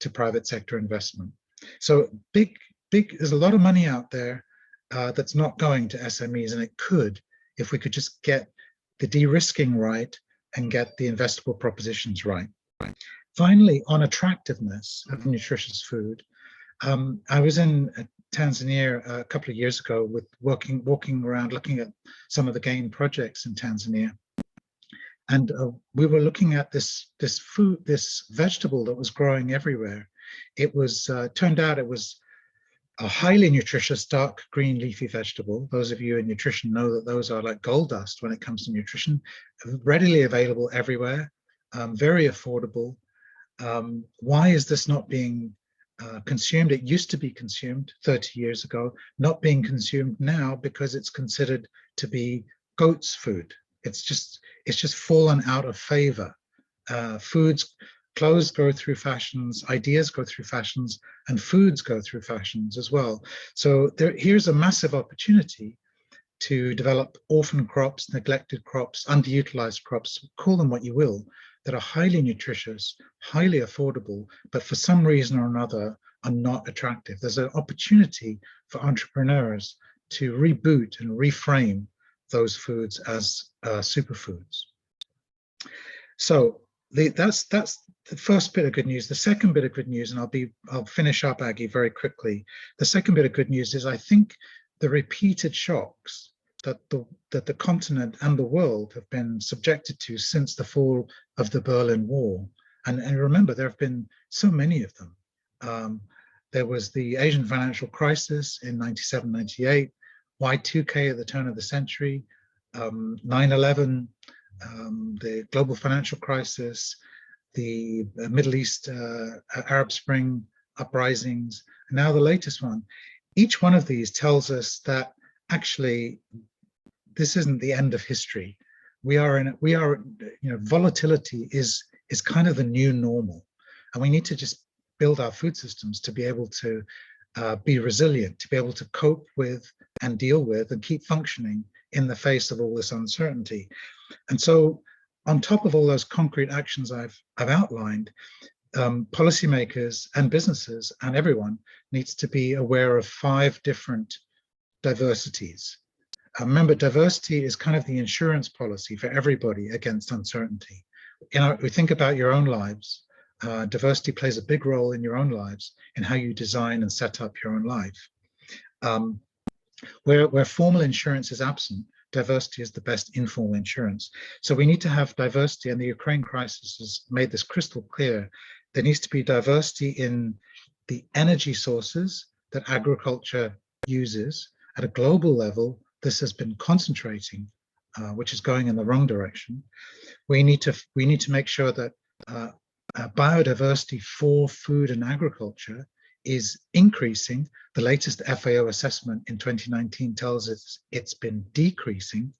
to private sector investment. So there's a lot of money out there that's not going to SMEs, and it could if we could just get the de-risking right and get the investable propositions right. Finally, on attractiveness of nutritious food, I was in Tanzania a couple of years ago with walking around looking at some of the GAIN projects in Tanzania. And we were looking at this vegetable that was growing everywhere. It was, turned out it was a highly nutritious dark green leafy vegetable. Those of you in nutrition know that those are like gold dust when it comes to nutrition, readily available everywhere, very affordable. Why is this not being consumed? It used to be consumed 30 years ago, not being consumed now because it's considered to be goat's food. It's just fallen out of favor. Clothes go through fashions, ideas go through fashions, and foods go through fashions as well. So here's a massive opportunity to develop orphan crops, neglected crops, underutilized crops, call them what you will, that are highly nutritious, highly affordable, but for some reason or another are not attractive. There's an opportunity for entrepreneurs to reboot and reframe those foods as superfoods. So that's the first bit of good news. The second bit of good news, and I'll finish up, Aggie, very quickly. The second bit of good news is I think the repeated shocks that the continent and the world have been subjected to since the fall of the Berlin Wall. And remember, there have been so many of them. There was the Asian financial crisis in 97, 98, Y2K at the turn of the century, 9/11, the global financial crisis, the Middle East Arab Spring, uprisings, and now the latest one. Each one of these tells us that actually this isn't the end of history. Volatility is kind of the new normal, and we need to just build our food systems to be able to be resilient, to be able to cope with and deal with and keep functioning in the face of all this uncertainty. And so on top of all those concrete actions I've outlined, policymakers and businesses and everyone needs to be aware of 5 different diversities. Remember, diversity is kind of the insurance policy for everybody against uncertainty. We think about your own lives. Diversity plays a big role in your own lives in how you design and set up your own life. Where formal insurance is absent, diversity is the best informal insurance. So we need to have diversity, and the Ukraine crisis has made this crystal clear. There needs to be diversity in the energy sources that agriculture uses. At a global level, this has been concentrating, which is going in the wrong direction. We need to make sure that biodiversity for food and agriculture is increasing. The latest FAO assessment in 2019 tells us it's been decreasing.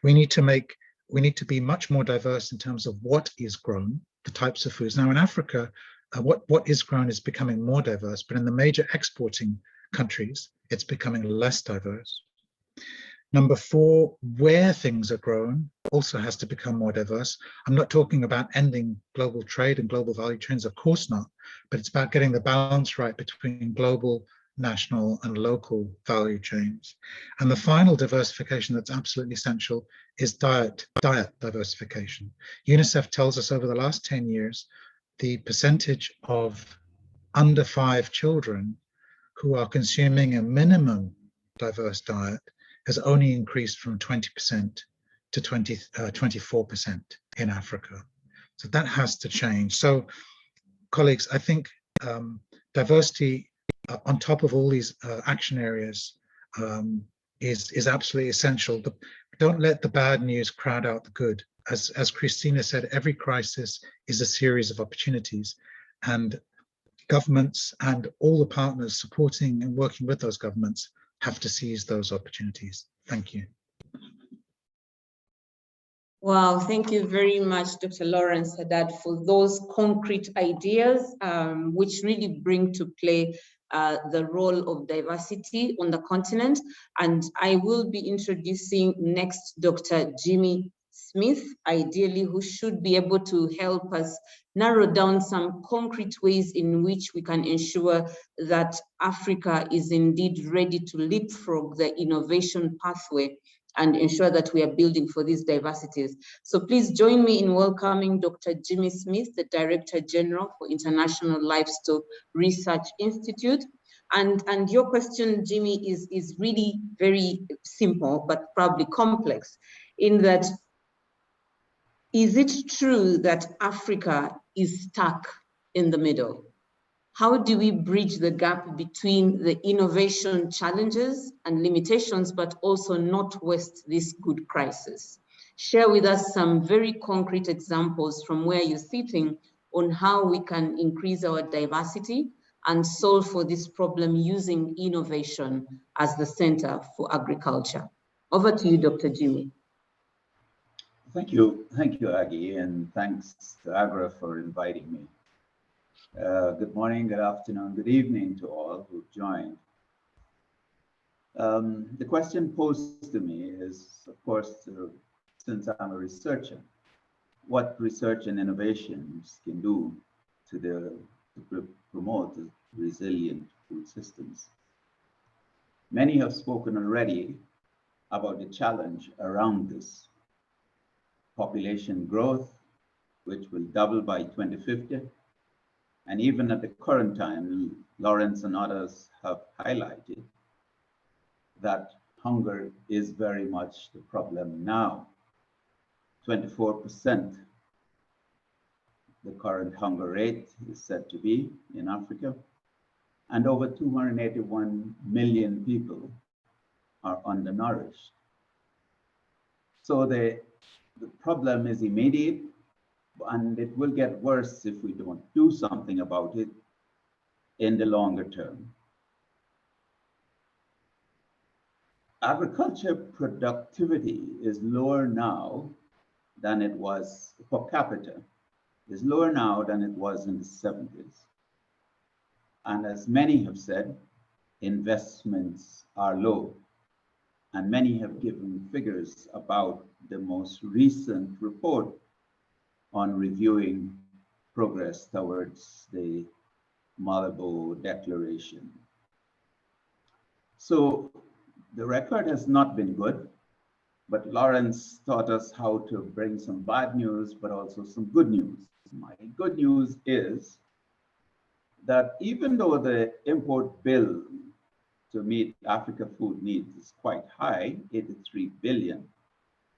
We need to be much more diverse in terms of what is grown, the types of foods. Now in Africa, what is grown is becoming more diverse, but in the major exporting countries, it's becoming less diverse. Number 4, where things are grown also has to become more diverse. I'm not talking about ending global trade and global value chains, of course not, but it's about getting the balance right between global, national, and local value chains. And the final diversification that's absolutely essential is diet diversification. UNICEF tells us over the last 10 years, the percentage of under 5 children who are consuming a minimum diverse diet has only increased from 20% to 24% in Africa. So that has to change. So colleagues, I think diversity on top of all these action areas is absolutely essential. But don't let the bad news crowd out the good. As Christina said, every crisis is a series of opportunities, and governments and all the partners supporting and working with those governments have to seize those opportunities. Thank you. Wow, thank you very much, Dr. Lawrence Haddad, for those concrete ideas, which really bring to play the role of diversity on the continent. And I will be introducing next Dr. Jimmy Smith, ideally, who should be able to help us narrow down some concrete ways in which we can ensure that Africa is indeed ready to leapfrog the innovation pathway and ensure that we are building for these diversities. So please join me in welcoming Dr. Jimmy Smith, the Director General for International Livestock Research Institute. And your question, Jimmy, is really very simple, but probably complex, in that, is it true that Africa is stuck in the middle? How do we bridge the gap between the innovation challenges and limitations, but also not waste this good crisis? Share with us some very concrete examples from where you're sitting on how we can increase our diversity and solve for this problem using innovation as the center for agriculture. Over to you, Dr. Jimmy. Thank you, Aggie, and thanks to Agra for inviting me. Good morning, good afternoon, good evening to all who've joined. The question posed to me is, of course, since I'm a researcher, what research and innovations can do to promote resilient food systems. Many have spoken already about the challenge around this. Population growth, which will double by 2050. And even at the current time, Lawrence and others have highlighted that hunger is very much the problem now. 24%, the current hunger rate is said to be in Africa, and over 281 million people are undernourished. So the problem is immediate, and it will get worse if we don't do something about it in the longer term. Agriculture productivity is lower now than it was per capita, is lower now than it was in the 70s. And as many have said, investments are low. And many have given figures about the most recent report on reviewing progress towards the Malabo Declaration. So the record has not been good, but Lawrence taught us how to bring some bad news, but also some good news. My good news is that even though the import bill to meet Africa food needs is quite high, 83 billion,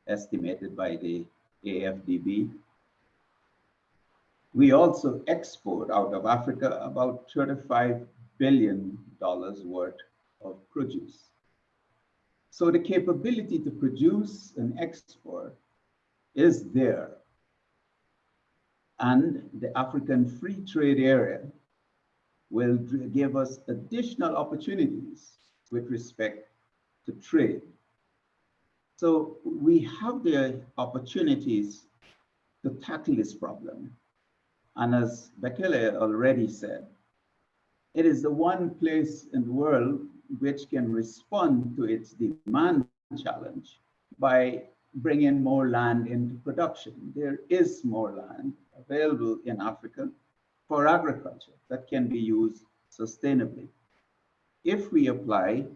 estimated by the AFDB, we also export out of Africa about $35 billion worth of produce. So the capability to produce and export is there. And the African Free Trade Area will give us additional opportunities with respect to trade. So we have the opportunities to tackle this problem. And as Bekele already said, it is the one place in the world which can respond to its demand challenge by bringing more land into production. There is more land available in Africa for agriculture that can be used sustainably. If we apply,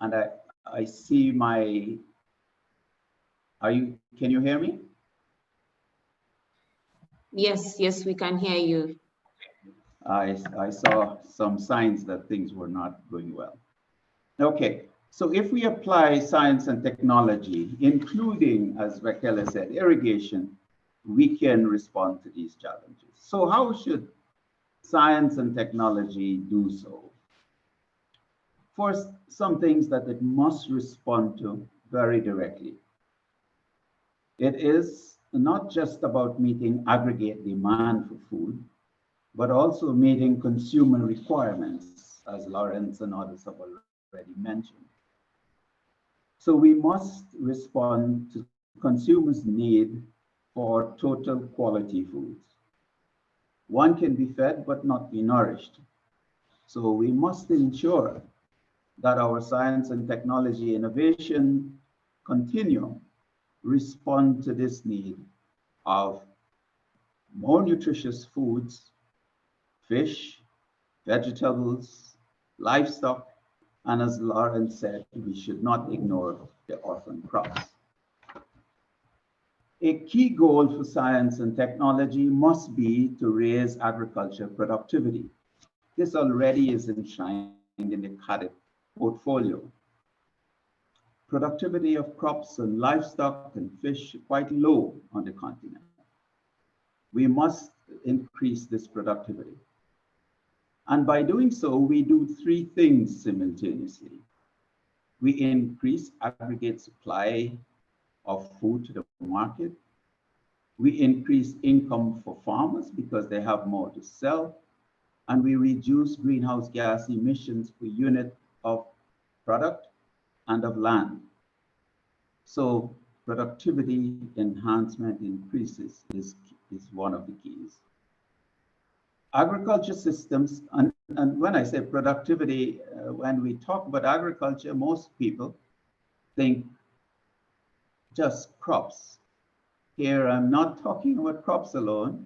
and I see my, can you hear me? Yes, we can hear you. I saw some signs that things were not going well. Okay, so if we apply science and technology, including, as Bekele said, irrigation, we can respond to these challenges. So how should science and technology do so? First, some things that it must respond to very directly. It is not just about meeting aggregate demand for food, but also meeting consumer requirements, as Lawrence and others have already mentioned. So we must respond to consumers' need for total quality foods. One can be fed but not be nourished. So we must ensure that our science and technology innovation continue respond to this need of more nutritious foods, fish, vegetables, livestock, and as Lawrence said, we should not ignore the orphan crops. A key goal for science and technology must be to raise agriculture productivity. This already is enshrined in the CAADP portfolio. Productivity of crops and livestock and fish are quite low on the continent. We must increase this productivity. And by doing so, we do three things simultaneously. We increase aggregate supply of food to the market. We increase income for farmers because they have more to sell. And we reduce greenhouse gas emissions per unit of product and of land. So productivity enhancement increases is one of the keys. Agriculture systems, and when I say productivity, when we talk about agriculture, most people think just crops. Here, I'm not talking about crops alone.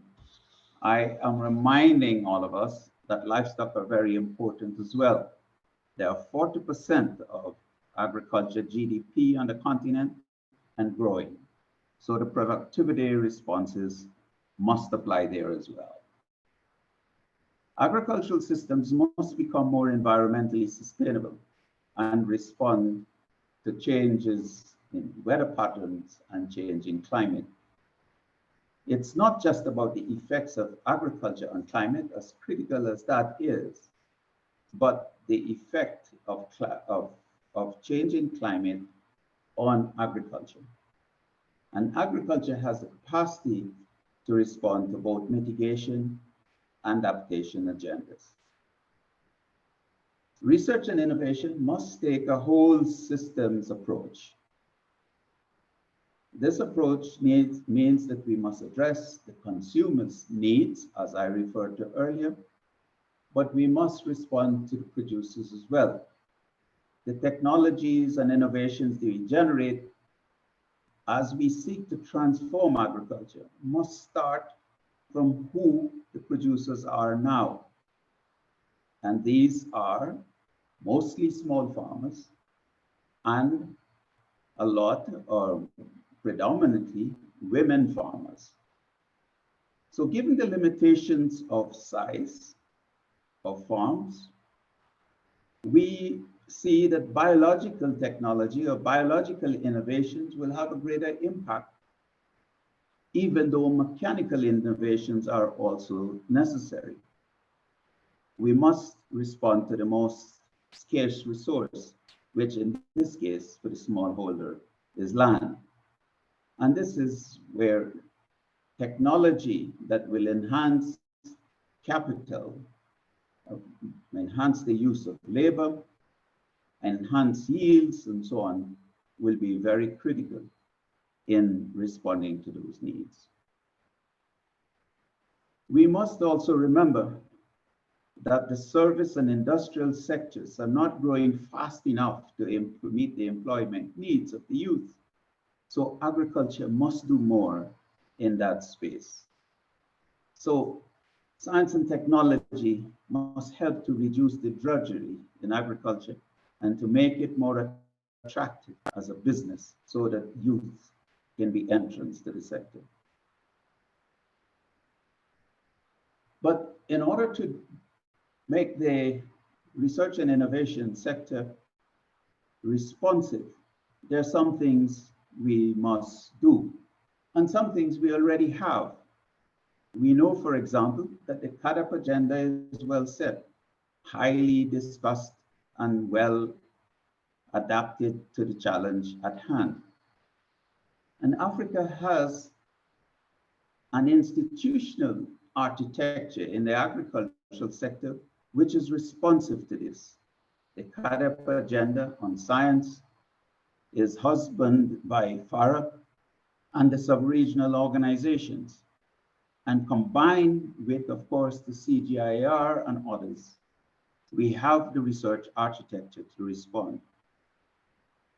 I am reminding all of us that livestock are very important as well. They are 40% of agriculture GDP on the continent and growing. So the productivity responses must apply there as well. Agricultural systems must become more environmentally sustainable and respond to changes in weather patterns and changing climate. It's not just about the effects of agriculture on climate, as critical as that is, but the effect of changing climate on agriculture. And agriculture has the capacity to respond to both mitigation and adaptation agendas. Research and innovation must take a whole systems approach. This approach means that we must address the consumer's needs, as I referred to earlier, but we must respond to the producers as well. The technologies and innovations that we generate as we seek to transform agriculture must start from who the producers are now. And these are mostly small farmers and a lot or predominantly women farmers. So given the limitations of size of farms, we see that biological technology or biological innovations will have a greater impact, even though mechanical innovations are also necessary. We must respond to the most scarce resource, which in this case for the smallholder is land. And this is where technology that will enhance capital, enhance the use of labor, enhance yields and so on will be very critical in responding to those needs. We must also remember that the service and industrial sectors are not growing fast enough to meet the employment needs of the youth. So agriculture must do more in that space. So science and technology must help to reduce the drudgery in agriculture and to make it more attractive as a business so that youth can be entrants to the sector. But in order to make the research and innovation sector responsive, there are some things we must do and some things we already have. We know, for example, that the CAADP agenda is well set, highly discussed and well adapted to the challenge at hand. And Africa has an institutional architecture in the agricultural sector which is responsive to this. The CAADP agenda on science is husbanded by FARA and the sub-regional organizations, and combined with, of course, the CGIAR and others, we have the research architecture to respond.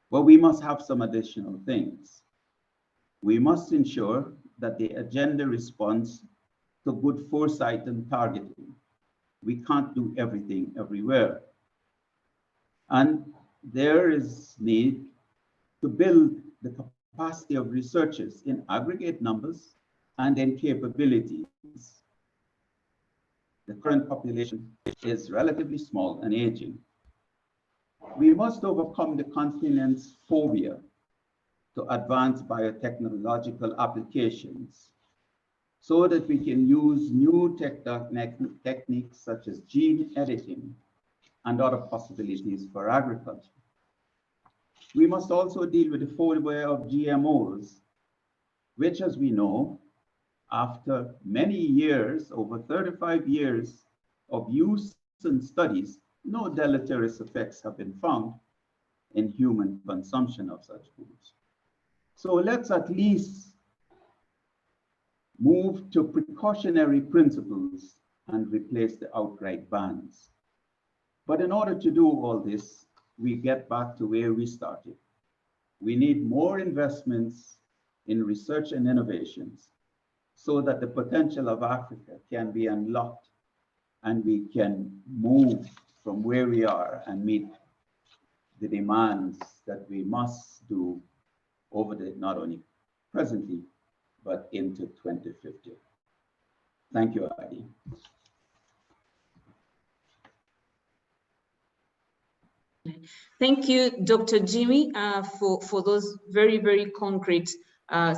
But we must have some additional things. We must ensure that the agenda responds to good foresight and targeting. We can't do everything everywhere. And there is need to build the capacity of researchers in aggregate numbers and in capabilities. The current population is relatively small and aging. We must overcome the continent's phobia to advance biotechnological applications so that we can use new techniques such as gene editing and other possibilities for agriculture. We must also deal with the phobia of GMOs, which, as we know, after many years, over 35 years of use and studies, no deleterious effects have been found in human consumption of such foods. So let's at least move to precautionary principles and replace the outright bans. But in order to do all this, we get back to where we started. We need more investments in research and innovations so that the potential of Africa can be unlocked and we can move from where we are and meet the demands that we must do over the, not only presently, but into 2050. Thank you, Adi. Thank you, Dr. Jimmy, for those very, very concrete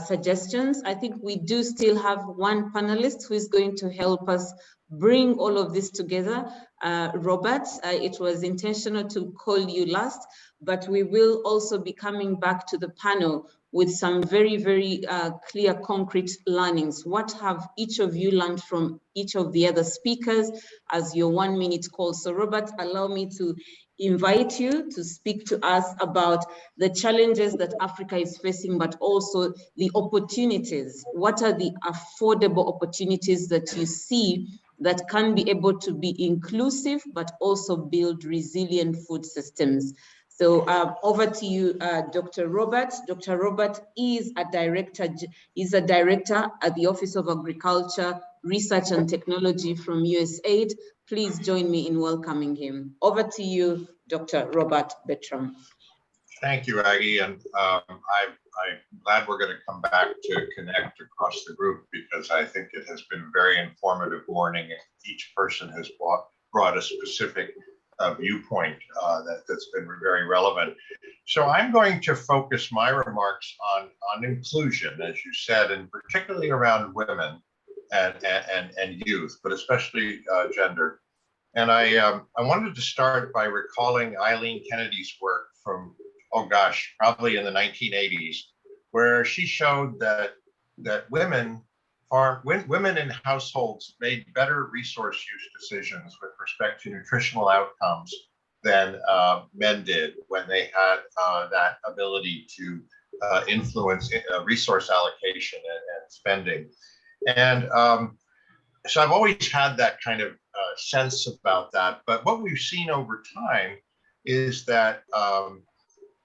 suggestions. I think we do still have one panelist who is going to help us bring all of this together. Robert, it was intentional to call you last, but we will also be coming back to the panel with some very, very clear, concrete learnings. What have each of you learned from each of the other speakers as your 1 minute call? So Robert, allow me to invite you to speak to us about the challenges that Africa is facing, but also the opportunities. What are the affordable opportunities that you see that can be able to be inclusive, but also build resilient food systems? So over to you, Dr. Robert. Dr. Robert is a director at the Office of Agriculture, Research and Technology from USAID. Please join me in welcoming him. Over to you, Dr. Robert Bertram. Thank you, Aggie, and I'm glad we're going to come back to connect across the group, because I think it has been a very informative morning. Each person has brought a specific viewpoint that's been very relevant. So I'm going to focus my remarks on inclusion, as you said, and particularly around women and youth, but especially gender. And I wanted to start by recalling Eileen Kennedy's work from, oh gosh, probably in the 1980s, where she showed that women in households made better resource use decisions with respect to nutritional outcomes than men did when they had that ability to influence resource allocation and spending. And so I've always had that kind of sense about that. But what we've seen over time is that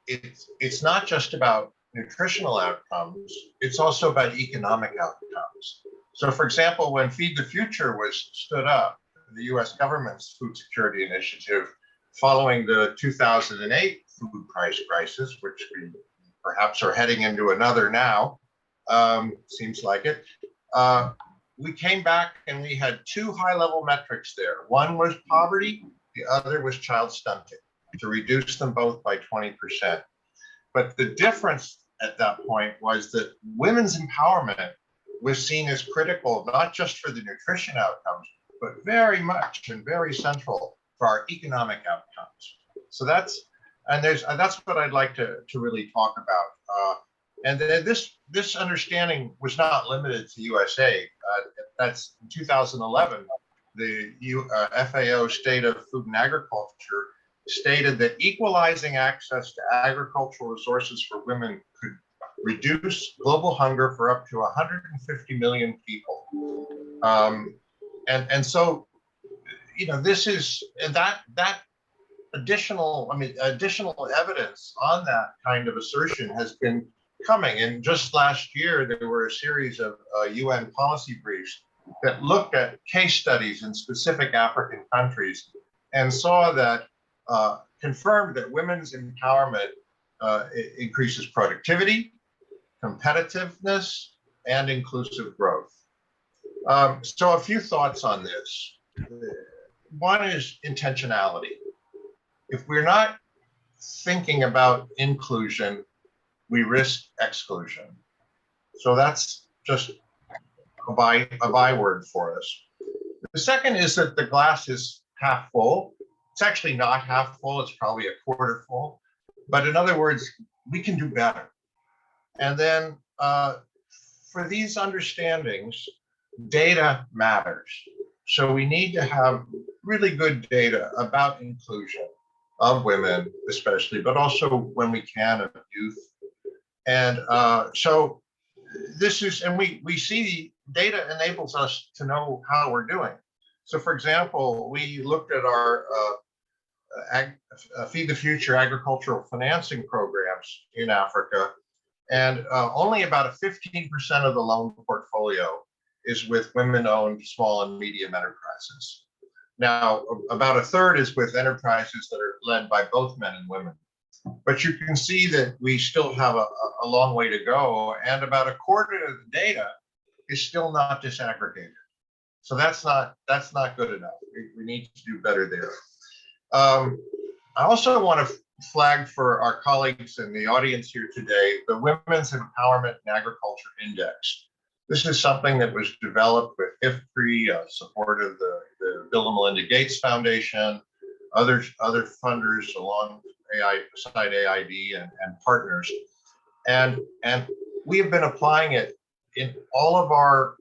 it's not just about nutritional outcomes, it's also about economic outcomes. So for example, when Feed the Future was stood up, the US government's food security initiative, following the 2008 food price crisis, which we perhaps are heading into another now, seems like it, we came back and we had two high-level metrics there. One was poverty, the other was child stunting, to reduce them both by 20%. But the difference at that point was that women's empowerment was seen as critical, not just for the nutrition outcomes, but very much and very central for our economic outcomes. So that's what I'd like to really talk about. And this understanding was not limited to USA. That's in 2011, the FAO State of Food and Agriculture stated that equalizing access to agricultural resources for women could reduce global hunger for up to 150 million people. And so, you know, this is that additional evidence on that kind of assertion has been coming. And just last year, there were a series of UN policy briefs that looked at case studies in specific African countries and saw that confirmed that women's empowerment increases productivity, competitiveness, and inclusive growth. So a few thoughts on this. One is intentionality. If we're not thinking about inclusion, we risk exclusion. So that's just a byword for us. The second is that the glass is half full. It's actually not half full, it's probably a quarter full. But in other words, we can do better. And then for these understandings, data matters. So we need to have really good data about inclusion of women, especially, but also when we can of youth. And so this is, and we see data enables us to know how we're doing. So for example, we looked at our Feed the Future agricultural financing programs in Africa, and only about 15% of the loan portfolio is with women-owned small and medium enterprises. Now, about a third is with enterprises that are led by both men and women. But you can see that we still have a long way to go, and about a quarter of the data is still not disaggregated. So that's not good enough. We need to do better there. I also want to flag for our colleagues in the audience here today, the Women's Empowerment in Agriculture Index. This is something that was developed with IFPRI, support of the Bill and Melinda Gates Foundation, other funders along beside AID and partners. And we have been applying it in all of our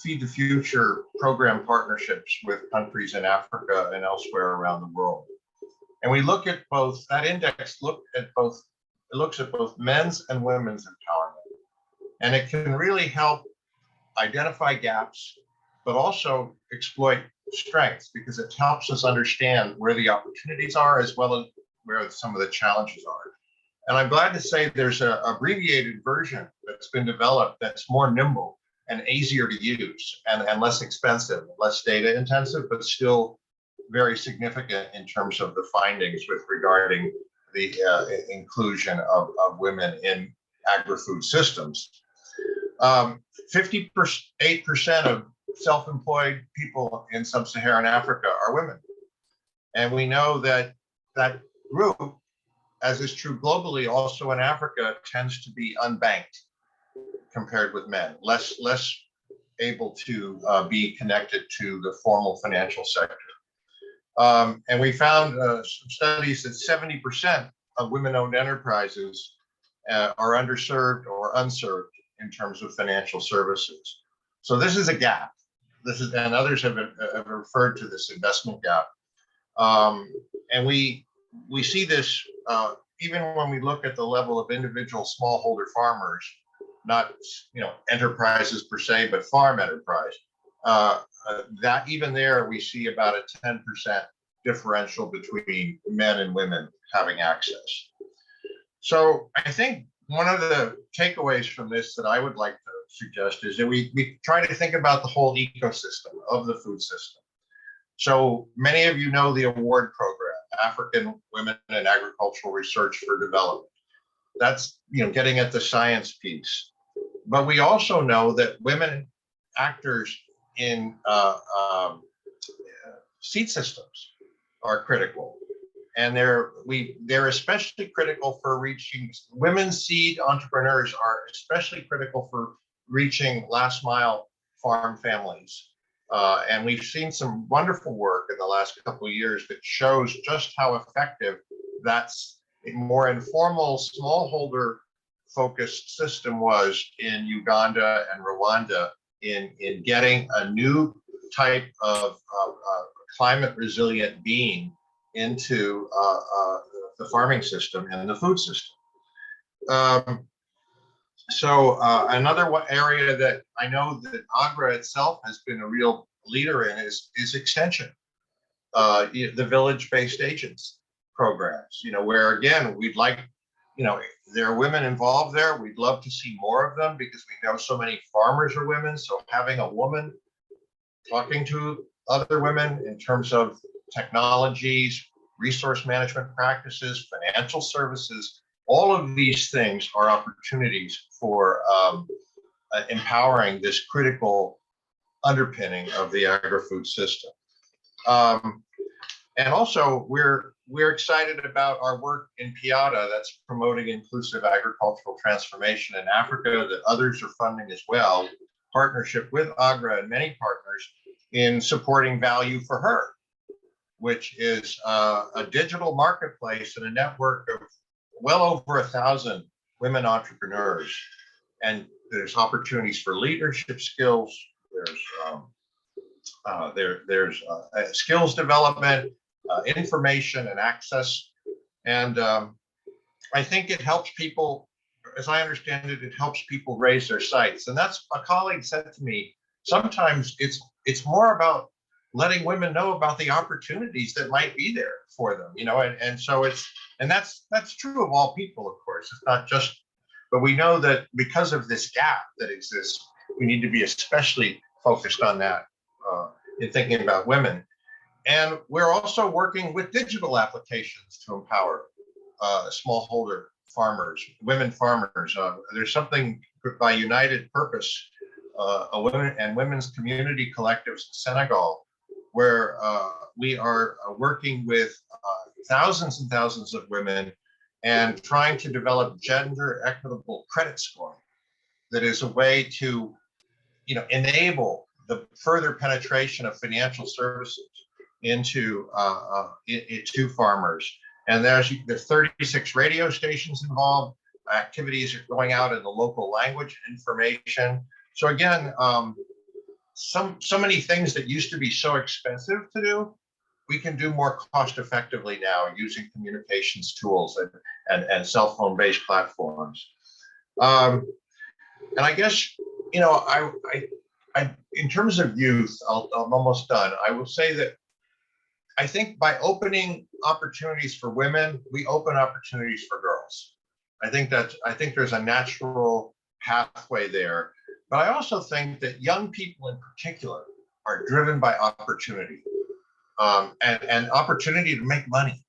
Feed the Future program partnerships with countries in Africa and elsewhere around the world. And we look at both, that index looks at both men's and women's empowerment. And it can really help identify gaps, but also exploit strengths, because it helps us understand where the opportunities are as well as where some of the challenges are. And I'm glad to say there's an abbreviated version that's been developed that's more nimble and easier to use and less expensive, less data intensive, but still very significant in terms of the findings with regarding the inclusion of women in agri-food systems. 58% of self-employed people in sub-Saharan Africa are women. And we know that that group, as is true globally, also in Africa, tends to be unbanked compared with men, less able to be connected to the formal financial sector. And we found some studies that 70% of women-owned enterprises are underserved or unserved in terms of financial services. So this is a gap. And others have referred to this investment gap. And we see this even when we look at the level of individual smallholder farmers, not enterprises per se, but farm enterprise. That even there we see about a 10% differential between men and women having access. So I think one of the takeaways from this that I would like to suggest is that we try to think about the whole ecosystem of the food system. So many of you know the award program, African Women in Agricultural Research for Development. That's getting at the science piece. But we also know that women actors in seed systems are critical. And they're especially critical for reaching, women seed entrepreneurs are especially critical for reaching last mile farm families. And we've seen some wonderful work in the last couple of years that shows just how effective that's a more informal smallholder focused system was in Uganda and Rwanda in getting a new type of climate resilient being into the farming system and the food system. Another area that I know that AGRA itself has been a real leader in is extension, the village-based agents programs, where again, we'd like, there are women involved there. We'd love to see more of them because we know so many farmers are women. So having a woman talking to other women in terms of technologies, resource management practices, financial services, all of these things are opportunities for empowering this critical underpinning of the agri-food system. And also, we're excited about our work in PIADA that's promoting inclusive agricultural transformation in Africa that others are funding as well, partnership with AGRA and many partners in supporting Value for Her, which is a digital marketplace and a network of well over 1,000 women entrepreneurs. And there's opportunities for leadership skills. There's skills development, information and access. And I think it helps people, as I understand it, it helps people raise their sights. And that's, a colleague said to me, sometimes it's more about letting women know about the opportunities that might be there for them, and so that's true of all people, of course. It's not just, but we know that because of this gap that exists, we need to be especially focused on that in thinking about women. And we're also working with digital applications to empower smallholder farmers, women farmers. There's something by United Purpose, a women and women's community collectives in Senegal, where we are working with thousands and thousands of women and trying to develop gender equitable credit scoring that is a way to enable the further penetration of financial services into farmers And there's 36 radio stations involved. Activities are going out in the local language and information. So again, so many things that used to be so expensive to do, we can do more cost effectively now using communications tools and cell phone based platforms. And I guess, you know, I in terms of youth, I'm almost done. I will say that I think by opening opportunities for women, we open opportunities for girls. I think there's a natural pathway there. But I also think that young people in particular are driven by opportunity and opportunity to make money.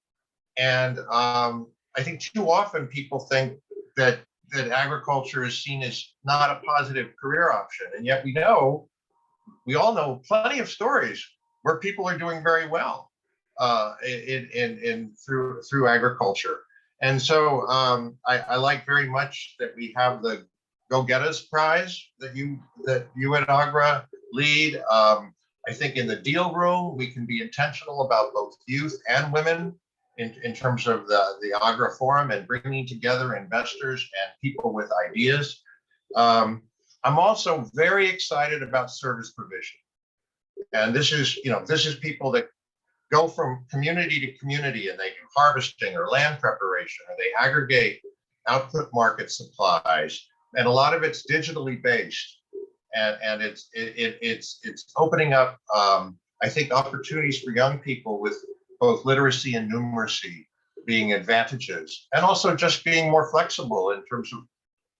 And I think too often people think that agriculture is seen as not a positive career option. And yet we all know plenty of stories where people are doing very well through agriculture. And so I like very much that we have the Go Get Us prize that you at AGRA lead. I think in the deal room, we can be intentional about both youth and women in terms of the AGRA forum and bringing together investors and people with ideas. I'm also very excited about service provision. And this is people that go from community to community and they do harvesting or land preparation, or they aggregate output market supplies. And a lot of it's digitally based, and it's opening up, I think, opportunities for young people with both literacy and numeracy being advantages, and also just being more flexible in terms of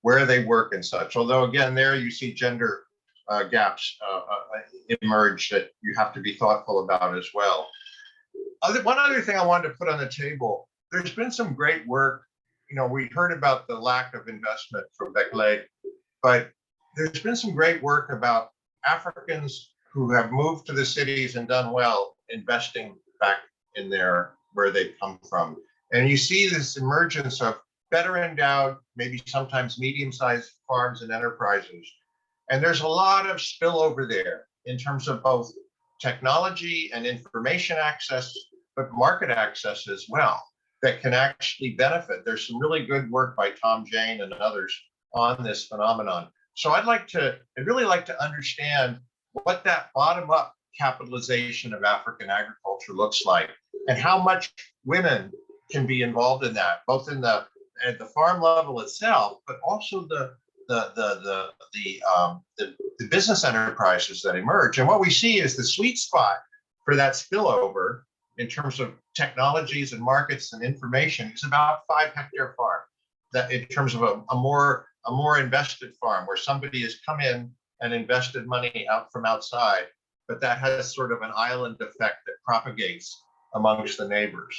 where they work and such. Although again, there you see gender gaps emerge that you have to be thoughtful about as well. One other thing I wanted to put on the table, there's been some great work. You know, we heard about the lack of investment from Bekele, but there's been some great work about Africans who have moved to the cities and done well, investing back in where they come from. And you see this emergence of better endowed, maybe sometimes medium-sized farms and enterprises. And there's a lot of spillover there in terms of both technology and information access, but market access as well, that can actually benefit. There's some really good work by Tom Jane and others on this phenomenon. So I'd really like to understand what that bottom-up capitalization of African agriculture looks like, and how much women can be involved in that, both at the farm level itself, but also the business enterprises that emerge. And what we see is the sweet spot for that spillover in terms of technologies and markets and information is about 5-hectare farm. That in terms of a more invested farm where somebody has come in and invested money out from outside, but that has sort of an island effect that propagates amongst the neighbors.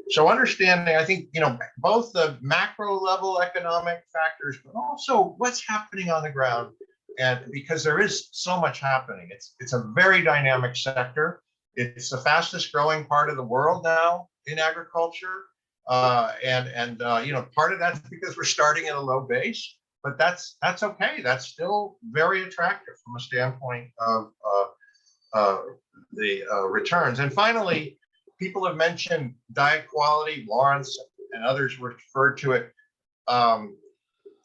So understanding, I think, both the macro level economic factors, but also what's happening on the ground. And because there is so much happening, it's a very dynamic sector. It's the fastest growing part of the world now in agriculture. And part of that's because we're starting at a low base, but that's okay. That's still very attractive from a standpoint of the returns. And finally, people have mentioned diet quality. Lawrence and others referred to it.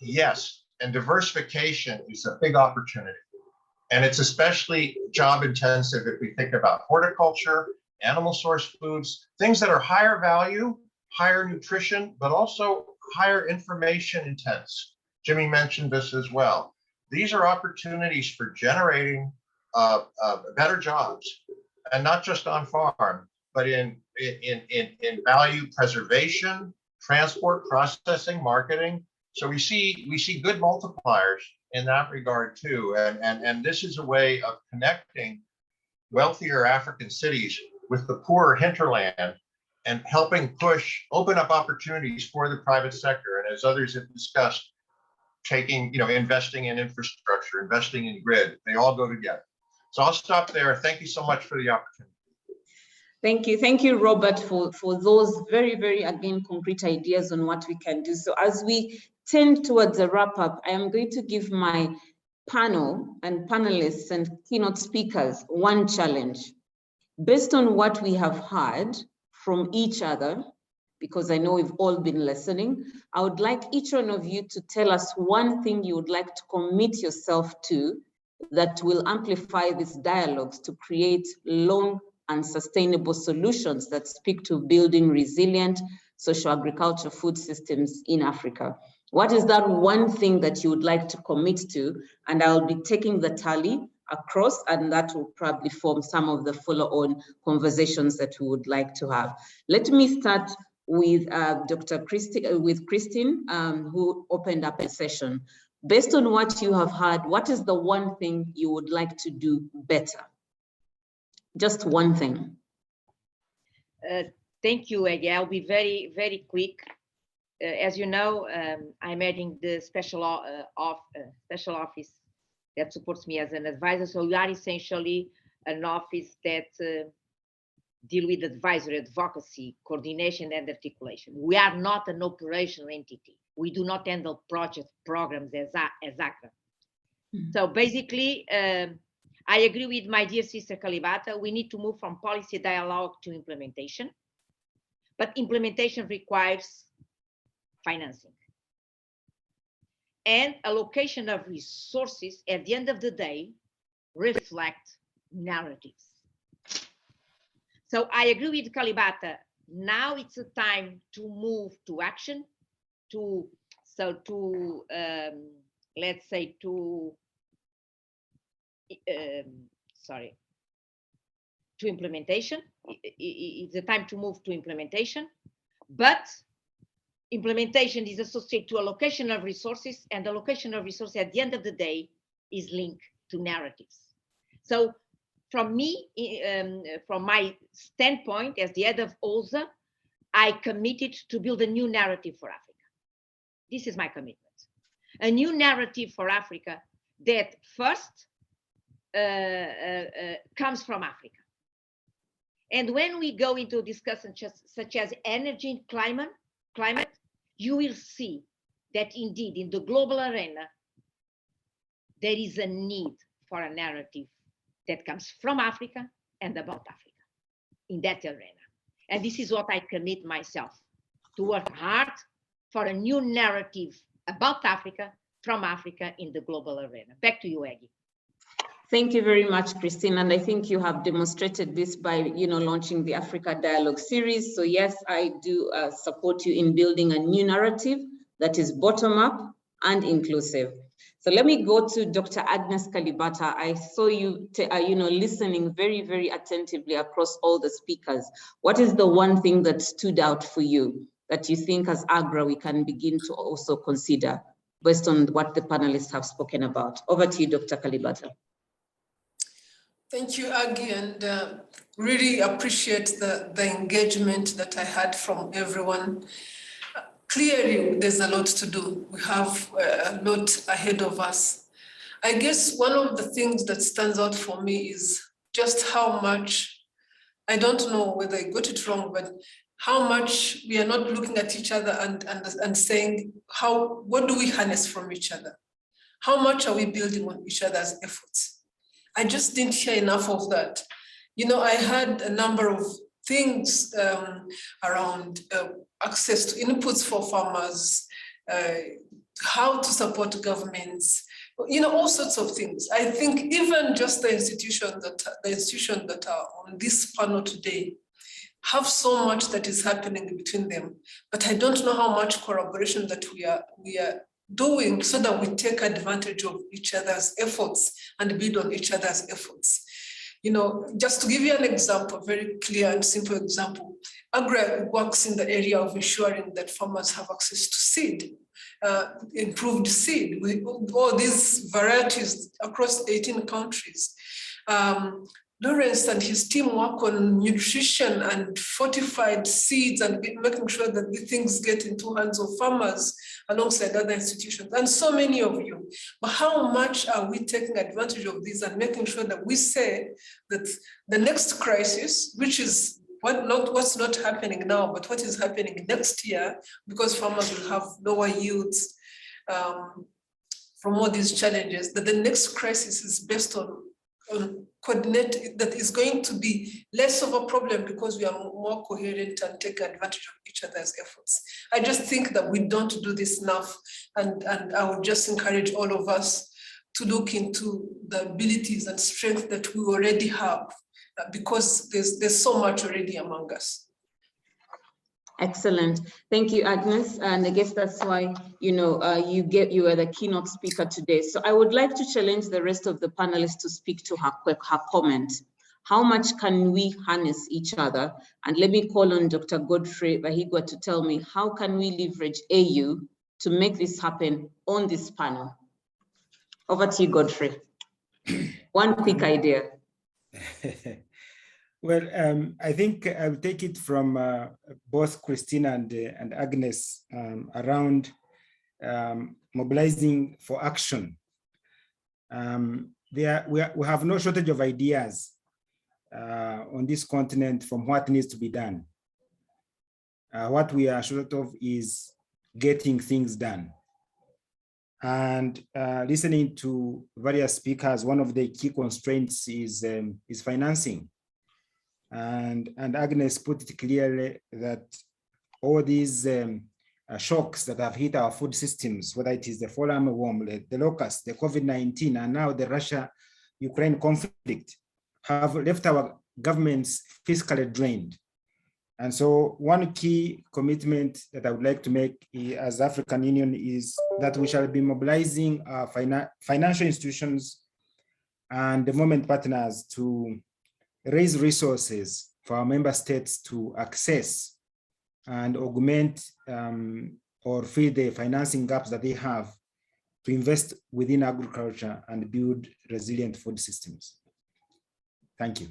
Yes, and diversification is a big opportunity. And it's especially job intensive if we think about horticulture, animal source foods, things that are higher value, higher nutrition, but also higher information intense. Jimmy mentioned this as well. These are opportunities for generating better jobs, and not just on farm, but in value preservation, transport, processing, marketing. So we see good multipliers in that regard too. And this is a way of connecting wealthier African cities with the poorer hinterland and helping open up opportunities for the private sector. And as others have discussed, investing in infrastructure, investing in grid, they all go together. So I'll stop there. Thank you so much for the opportunity. Thank you, Robert, for those very, very, again, concrete ideas on what we can do. So as we tend towards a wrap up, I am going to give my panel and panelists and keynote speakers one challenge. Based on what we have heard from each other because I know we've all been listening. I would like each one of you to tell us one thing you would like to commit yourself to that will amplify these dialogues to create long and sustainable solutions that speak to building resilient socio-agricultural food systems in Africa. What is that one thing that you would like to commit to? And I'll be taking the tally across, and that will probably form some of the follow-on conversations that we would like to have. Let me start with Christine, who opened up a session. Based on what you have heard, what is the one thing you would like to do better? Just one thing. Thank you, Aggie. I'll be very, very quick. As you know, I'm heading the special office that supports me as an advisor. So we are essentially an office that deal with advisory, advocacy, coordination, and articulation. We are not an operational entity. We do not handle project programs as ACRA. Mm-hmm. So basically, I agree with my dear sister Kalibata. We need to move from policy dialogue to implementation. But implementation requires financing and allocation of resources. At the end of the day, reflect narratives. So I agree with Kalibata. Now it's a time to move to action, let's say to implementation. It's a time to move to implementation, but implementation is associated to allocation of resources, and allocation of resources at the end of the day is linked to narratives. So from me, from my standpoint as the head of OSA, I committed to build a new narrative for Africa. This is my commitment. A new narrative for Africa that first comes from Africa. And when we go into discussions such as energy and climate, you will see that indeed in the global arena, there is a need for a narrative that comes from Africa and about Africa in that arena. And this is what I commit myself to work hard for a new narrative about Africa, from Africa in the global arena. Back to you, Aggie. Thank you very much, Christine. And I think you have demonstrated this by, launching the Africa Dialogue series. So yes, I do support you in building a new narrative that is bottom-up and inclusive. So let me go to Dr. Agnes Kalibata. I saw you, listening very, very attentively across all the speakers. What is the one thing that stood out for you that you think as AGRA we can begin to also consider based on what the panelists have spoken about? Over to you, Dr. Kalibata. Thank you, Aggie, and really appreciate the engagement that I had from everyone. Clearly, there's a lot to do. We have a lot ahead of us. I guess one of the things that stands out for me is just how much, I don't know whether I got it wrong, but how much we are not looking at each other and saying, what do we harness from each other? How much are we building on each other's efforts? I just didn't hear enough of that. I had a number of things around access to inputs for farmers, how to support governments, all sorts of things. I think even just the institutions that are on this panel today have so much that is happening between them, but I don't know how much collaboration that we are doing so that we take advantage of each other's efforts and build on each other's efforts. Just to give you an example, very clear and simple example, AGRA works in the area of ensuring that farmers have access to seed, improved seed, with all these varieties across 18 countries. Lawrence and his team work on nutrition and fortified seeds and making sure that the things get into hands of farmers alongside other institutions, and so many of you. But how much are we taking advantage of this and making sure that we say that the next crisis, which is what's not happening now, but what is happening next year, because farmers will have lower yields from all these challenges, that the next crisis is based on coordinate, that is going to be less of a problem because we are more coherent and take advantage of each other's efforts. I just think that we don't do this enough, and I would just encourage all of us to look into the abilities and strength that we already have, because there's so much already among us. Excellent. Thank you, Agnes. And I guess that's why, you were the keynote speaker today. So I would like to challenge the rest of the panelists to speak to her comment. How much can we harness each other? And let me call on Dr. Godfrey Bahigwa to tell me, how can we leverage AU to make this happen on this panel? Over to you, Godfrey. One quick idea. Well, I think I'll take it from both Christina and Agnes around mobilizing for action. We have no shortage of ideas on this continent from what needs to be done. What we are short of is getting things done. And listening to various speakers, one of the key constraints is financing. And Agnes put it clearly that all these shocks that have hit our food systems, whether it is the fall armyworm, the locust, the COVID-19, and now the Russia-Ukraine conflict, have left our governments fiscally drained. And so one key commitment that I would like to make as African Union is that we shall be mobilizing our financial institutions and development partners to raise resources for our member states to access and augment or fill the financing gaps that they have to invest within agriculture and build resilient food systems. Thank you.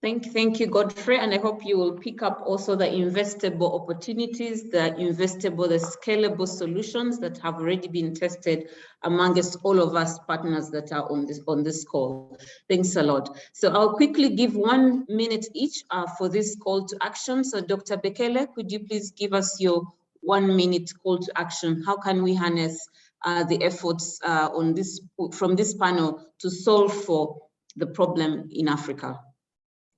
Thank you, Godfrey, and I hope you will pick up also the investable opportunities, the scalable solutions that have already been tested amongst all of us partners that are on this call. Thanks a lot. So I'll quickly give 1 minute each for this call to action. So Dr. Bekele, could you please give us your 1 minute call to action? How can we harness the efforts from this panel to solve for the problem in Africa?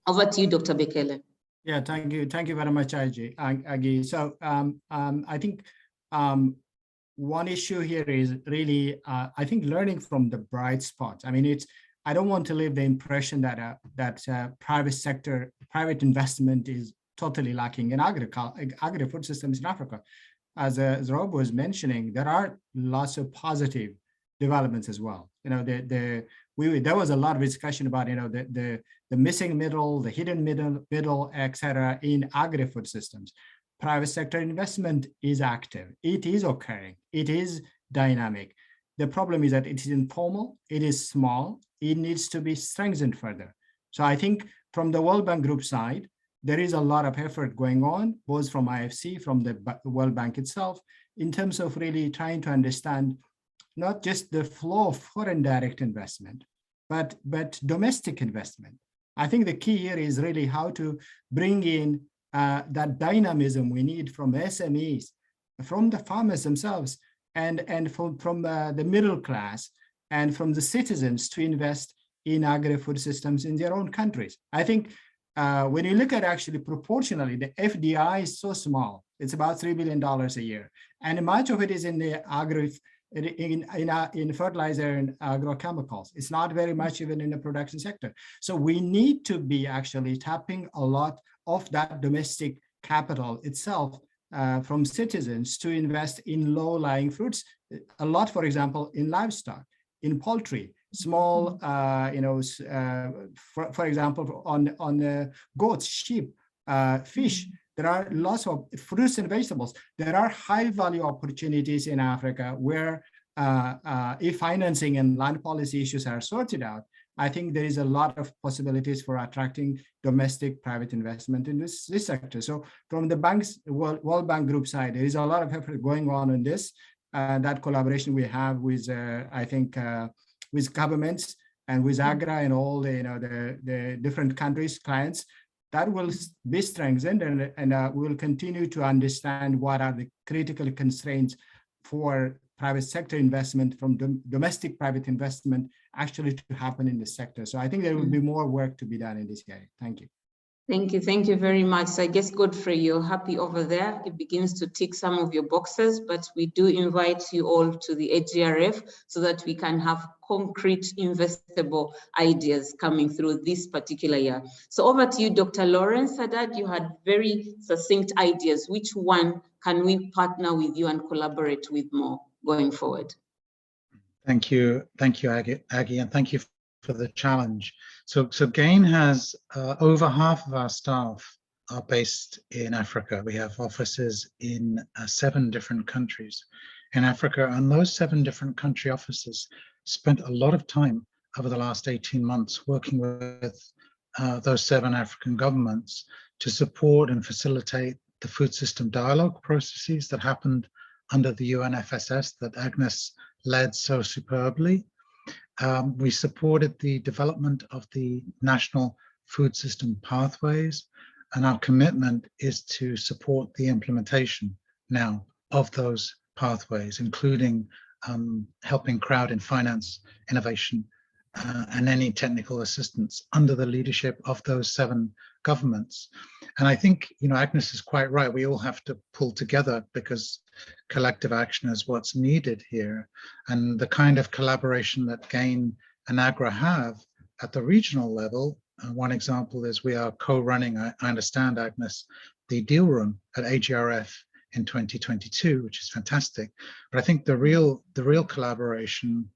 Over to you, Dr. Bekele. Yeah, thank you very much, Aggie. So I think one issue here is really, I think, learning from the bright spots. I mean, I don't want to leave the impression that private investment is totally lacking in agri-food systems in Africa. As Rob was mentioning, there are lots of positive developments as well. There was a lot of discussion about the missing middle, the hidden middle, etc. in agri-food systems. Private sector investment is active. It is occurring. It is dynamic. The problem is that it is informal. It is small. It needs to be strengthened further. So I think from the World Bank Group side, there is a lot of effort going on, both from IFC, from the World Bank itself, in terms of really trying to understand not just the flow of foreign direct investment, but domestic investment. I think the key here is really how to bring in that dynamism we need from SMEs, from the farmers themselves, and from the middle class, and from the citizens to invest in agri-food systems in their own countries. I think when you look at actually proportionally, the FDI is so small. It's about $3 billion a year. And much of it is in the in fertilizer and agrochemicals. It's not very much even in the production sector. So we need to be actually tapping a lot of that domestic capital itself from citizens to invest in low-lying fruits. A lot, for example, in livestock, in poultry, small, for example, on goats, sheep, fish. There are lots of fruits and vegetables. There are high-value opportunities in Africa where if financing and land policy issues are sorted out, I think there is a lot of possibilities for attracting domestic private investment in this sector. So from the World Bank Group side, there is a lot of effort going on in this. That collaboration we have with, I think, with governments and with AGRA and all the different countries, clients, that will be strengthened, and we will continue to understand what are the critical constraints for private sector investment, from domestic private investment actually to happen in the sector. So I think there will be more work to be done in this area. Thank you. Thank you very much. So I guess, Godfrey, you're happy over there. It begins to tick some of your boxes, but we do invite you all to the AGRF so that we can have concrete investable ideas coming through this particular year. So over to you, Dr. Lawrence Haddad. You had very succinct ideas. Which one can we partner with you and collaborate with more going forward? Thank you, Aggie, and thank you for the challenge. So GAIN has over half of our staff are based in Africa. We have offices in 7 different countries in Africa, and those 7 different country offices spent a lot of time over the last 18 months working with those 7 African governments to support and facilitate the food system dialogue processes that happened under the UNFSS that Agnes led so superbly. We supported the development of the national food system pathways, and our commitment is to support the implementation now of those pathways, including helping crowd and finance innovation and any technical assistance under the leadership of those 7 governments. And I think, Agnes is quite right. We all have to pull together because collective action is what's needed here. And the kind of collaboration that GAIN and AGRA have at the regional level, one example is we are co-running, I understand, Agnes, the deal room at AGRF in 2022, which is fantastic. But I think the real collaboration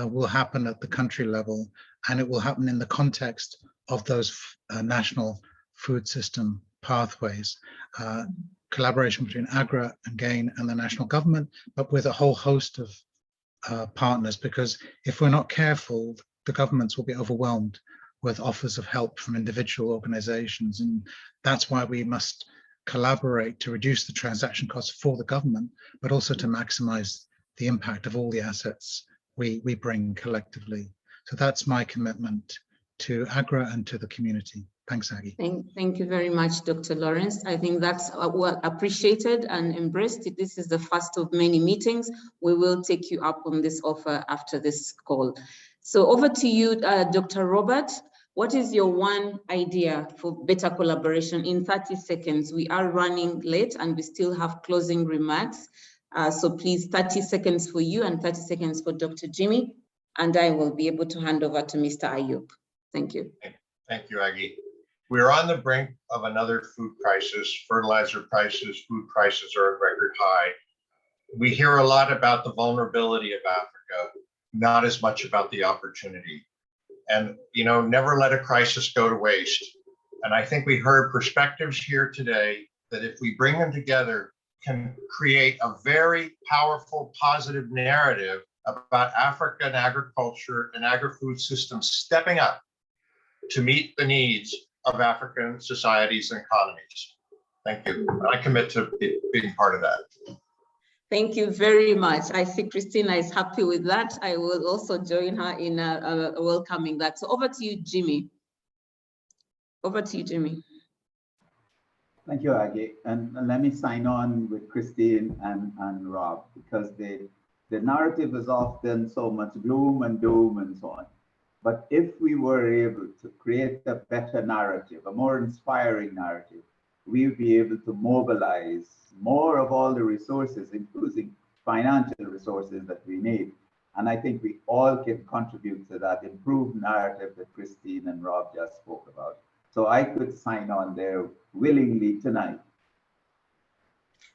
will happen at the country level, and it will happen in the context of those national food system pathways. Collaboration between AGRA and GAIN and the national government, but with a whole host of partners, because if we're not careful, the governments will be overwhelmed with offers of help from individual organizations. And that's why we must collaborate to reduce the transaction costs for the government, but also to maximize the impact of all the assets we bring collectively. So that's my commitment to AGRA and to the community. Thanks, Aggie. Thank you very much, Dr. Lawrence. I think that's well appreciated and embraced. This is the first of many meetings. We will take you up on this offer after this call. So over to you, Dr. Robert. What is your one idea for better collaboration in 30 seconds? We are running late and we still have closing remarks. So please, 30 seconds for you and 30 seconds for Dr. Jimmy, and I will be able to hand over to Mr. Ayub. Thank you. Thank you, Aggie. We're on the brink of another food crisis. Fertilizer prices, food prices are at record high. We hear a lot about the vulnerability of Africa, not as much about the opportunity. And, never let a crisis go to waste. And I think we heard perspectives here today that if we bring them together, can create a very powerful, positive narrative about African agriculture and agri-food systems stepping up to meet the needs of African societies and economies. Thank you. I commit to being part of that. Thank you very much. I see Christina is happy with that. I will also join her in welcoming that. So over to you, Jimmy. Over to you, Jimmy. Thank you, Aggie. And let me sign on with Christine and Rob, because the narrative is often so much gloom and doom and so on. But if we were able to create a better narrative, a more inspiring narrative, we would be able to mobilize more of all the resources, including financial resources that we need. And I think we all can contribute to that improved narrative that Christine and Rob just spoke about. So I could sign on there willingly tonight.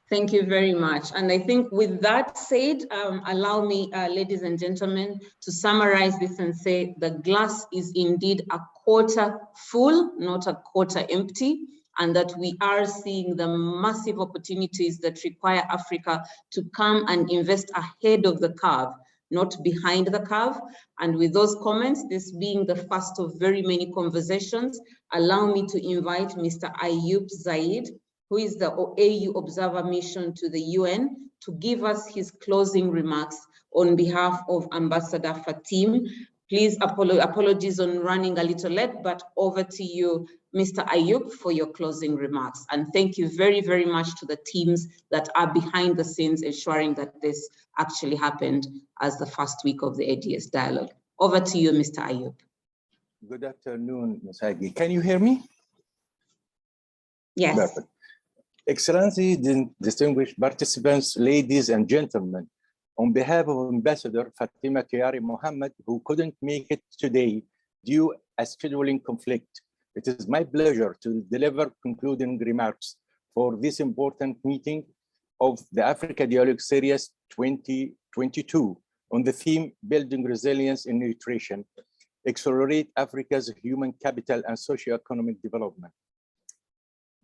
Thank you very much. And I think with that said, allow me, ladies and gentlemen, to summarize this and say the glass is indeed a quarter full, not a quarter empty, and that we are seeing the massive opportunities that require Africa to come and invest ahead of the curve, not behind the curve. And with those comments, this being the first of very many conversations, allow me to invite Mr. Ayub Zaid, who is the AU Observer Mission to the UN, to give us his closing remarks on behalf of Ambassador Fatim. Please apologies on running a little late, but over to you, Mr. Ayub, for your closing remarks. And thank you very, very much to the teams that are behind the scenes ensuring that this actually happened as the first week of the ADS dialogue. Over to you, Mr. Ayub. Good afternoon, Ms. Hagi. Can you hear me? Yes. Perfect. Excellency, distinguished participants, ladies and gentlemen, on behalf of Ambassador Fatima Kiari Mohammed, who couldn't make it today due a scheduling conflict, it is my pleasure to deliver concluding remarks for this important meeting of the Africa Dialogue Series 2022 on the theme Building Resilience in Nutrition, Accelerate Africa's Human Capital and Socio-Economic Development.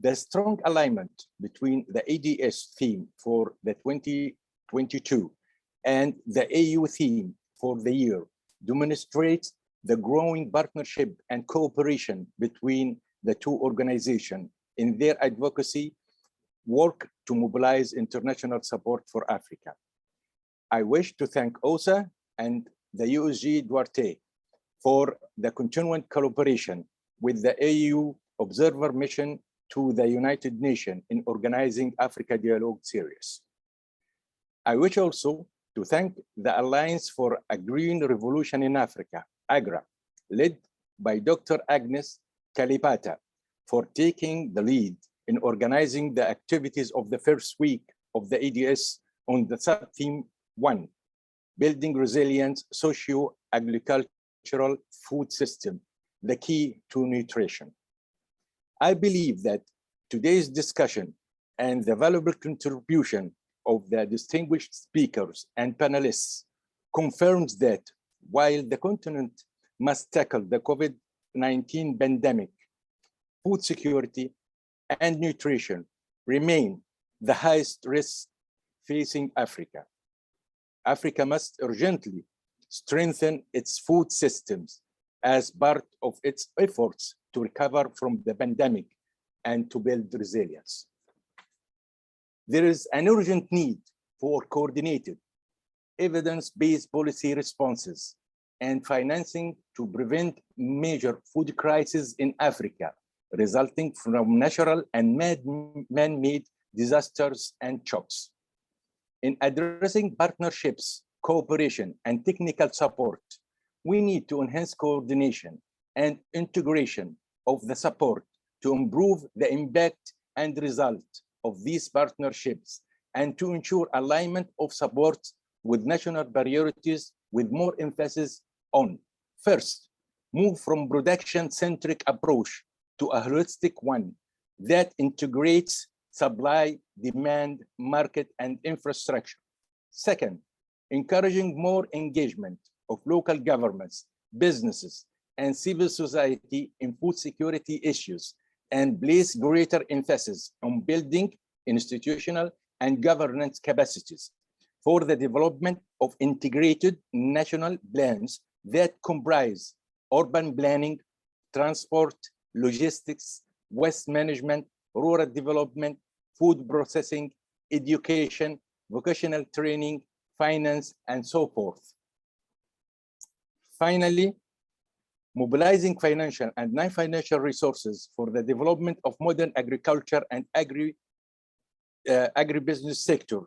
The strong alignment between the ADS theme for the 2022 and the AU theme for the year demonstrates the growing partnership and cooperation between the two organizations in their advocacy work to mobilize international support for Africa. I wish to thank OSA and the USG Duarte for the continuing collaboration with the AU Observer Mission to the United Nations in organizing Africa Dialogue Series. I wish also to thank the Alliance for a Green Revolution in Africa, AGRA, led by Dr. Agnes Kalipata, for taking the lead in organizing the activities of the first week of the ADS on the sub-theme 1, Building Resilient Socio-Agricultural Food System, the key to nutrition. I believe that today's discussion and the valuable contribution of the distinguished speakers and panelists confirms that while the continent must tackle the COVID-19 pandemic, food security and nutrition remain the highest risk facing Africa. Africa must urgently strengthen its food systems as part of its efforts to recover from the pandemic and to build resilience. There is an urgent need for coordinated, evidence-based policy responses and financing to prevent major food crises in Africa, resulting from natural and man-made disasters and shocks. In addressing partnerships, cooperation, and technical support, we need to enhance coordination and integration of the support to improve the impact and result of these partnerships and to ensure alignment of support with national priorities with more emphasis on, first, move from production-centric approach to a holistic one that integrates supply, demand, market, and infrastructure. Second, encouraging more engagement of local governments, businesses, and civil society in food security issues and place greater emphasis on building institutional and governance capacities for the development of integrated national plans that comprise urban planning, transport, logistics, waste management, rural development, food processing, education, vocational training, finance, and so forth. Finally, mobilizing financial and non-financial resources for the development of modern agriculture and agribusiness sector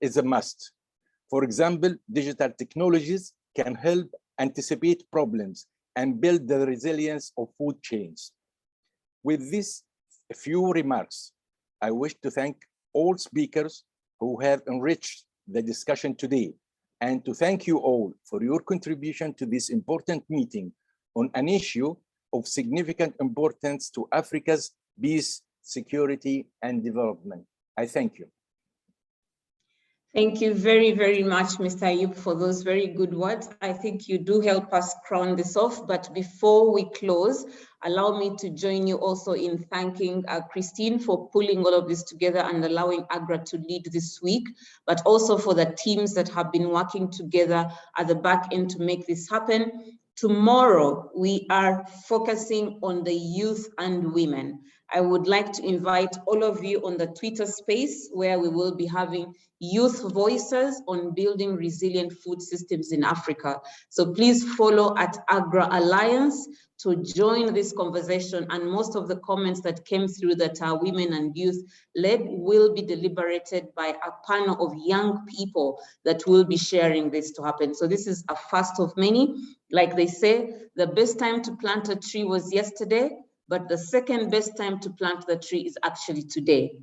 is a must. For example, digital technologies can help anticipate problems and build the resilience of food chains. With these few remarks, I wish to thank all speakers who have enriched the discussion today, and to thank you all for your contribution to this important meeting on an issue of significant importance to Africa's peace, security, and development. I thank you. Thank you very, very much, Mr. Ayub, for those very good words. I think you do help us crown this off, but before we close, allow me to join you also in thanking Christine for pulling all of this together and allowing AGRA to lead this week, but also for the teams that have been working together at the back end to make this happen. Tomorrow, we are focusing on the youth and women. I would like to invite all of you on the Twitter space where we will be having youth voices on building resilient food systems in Africa. So please follow at Agra Alliance to join this conversation, and most of the comments that came through that are women and youth led will be deliberated by a panel of young people that will be sharing this to happen. So this is a first of many. Like they say, the best time to plant a tree was yesterday, but the second best time to plant the tree is actually today.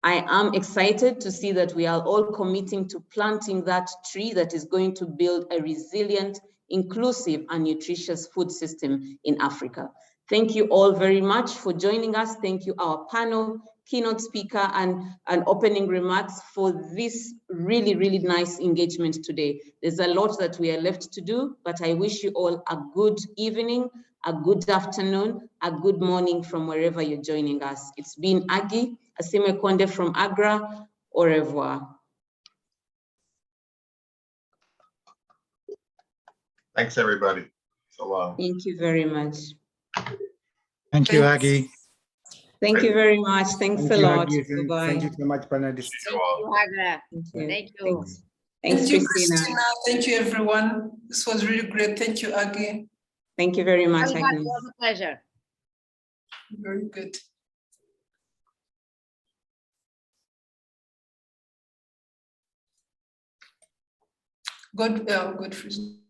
I am excited to see that we are all committing to planting that tree that is going to build a resilient, inclusive, and nutritious food system in Africa. Thank you all very much for joining us. Thank you, our panel, keynote speaker, and opening remarks for this really, really nice engagement today. There's a lot that we are left to do, but I wish you all a good evening, a good afternoon, a good morning from wherever you're joining us. It's been Agi Asimekonde from Agra. Au revoir. Thanks, everybody. So long. Thank you very much. Thank you, Thanks. Aggie. Thank you very much. Thanks Thank a you, lot. Aggie. Bye-bye. Thank you so much, panelists. You all. Agra. Thank you. Thank you. Thanks. Thanks, Thank you, Christina. Christina. Thank you, everyone. This was really great. Thank you, Aggie. Thank you very much, It Agnes. was a pleasure. Very good. Good, Godfrey.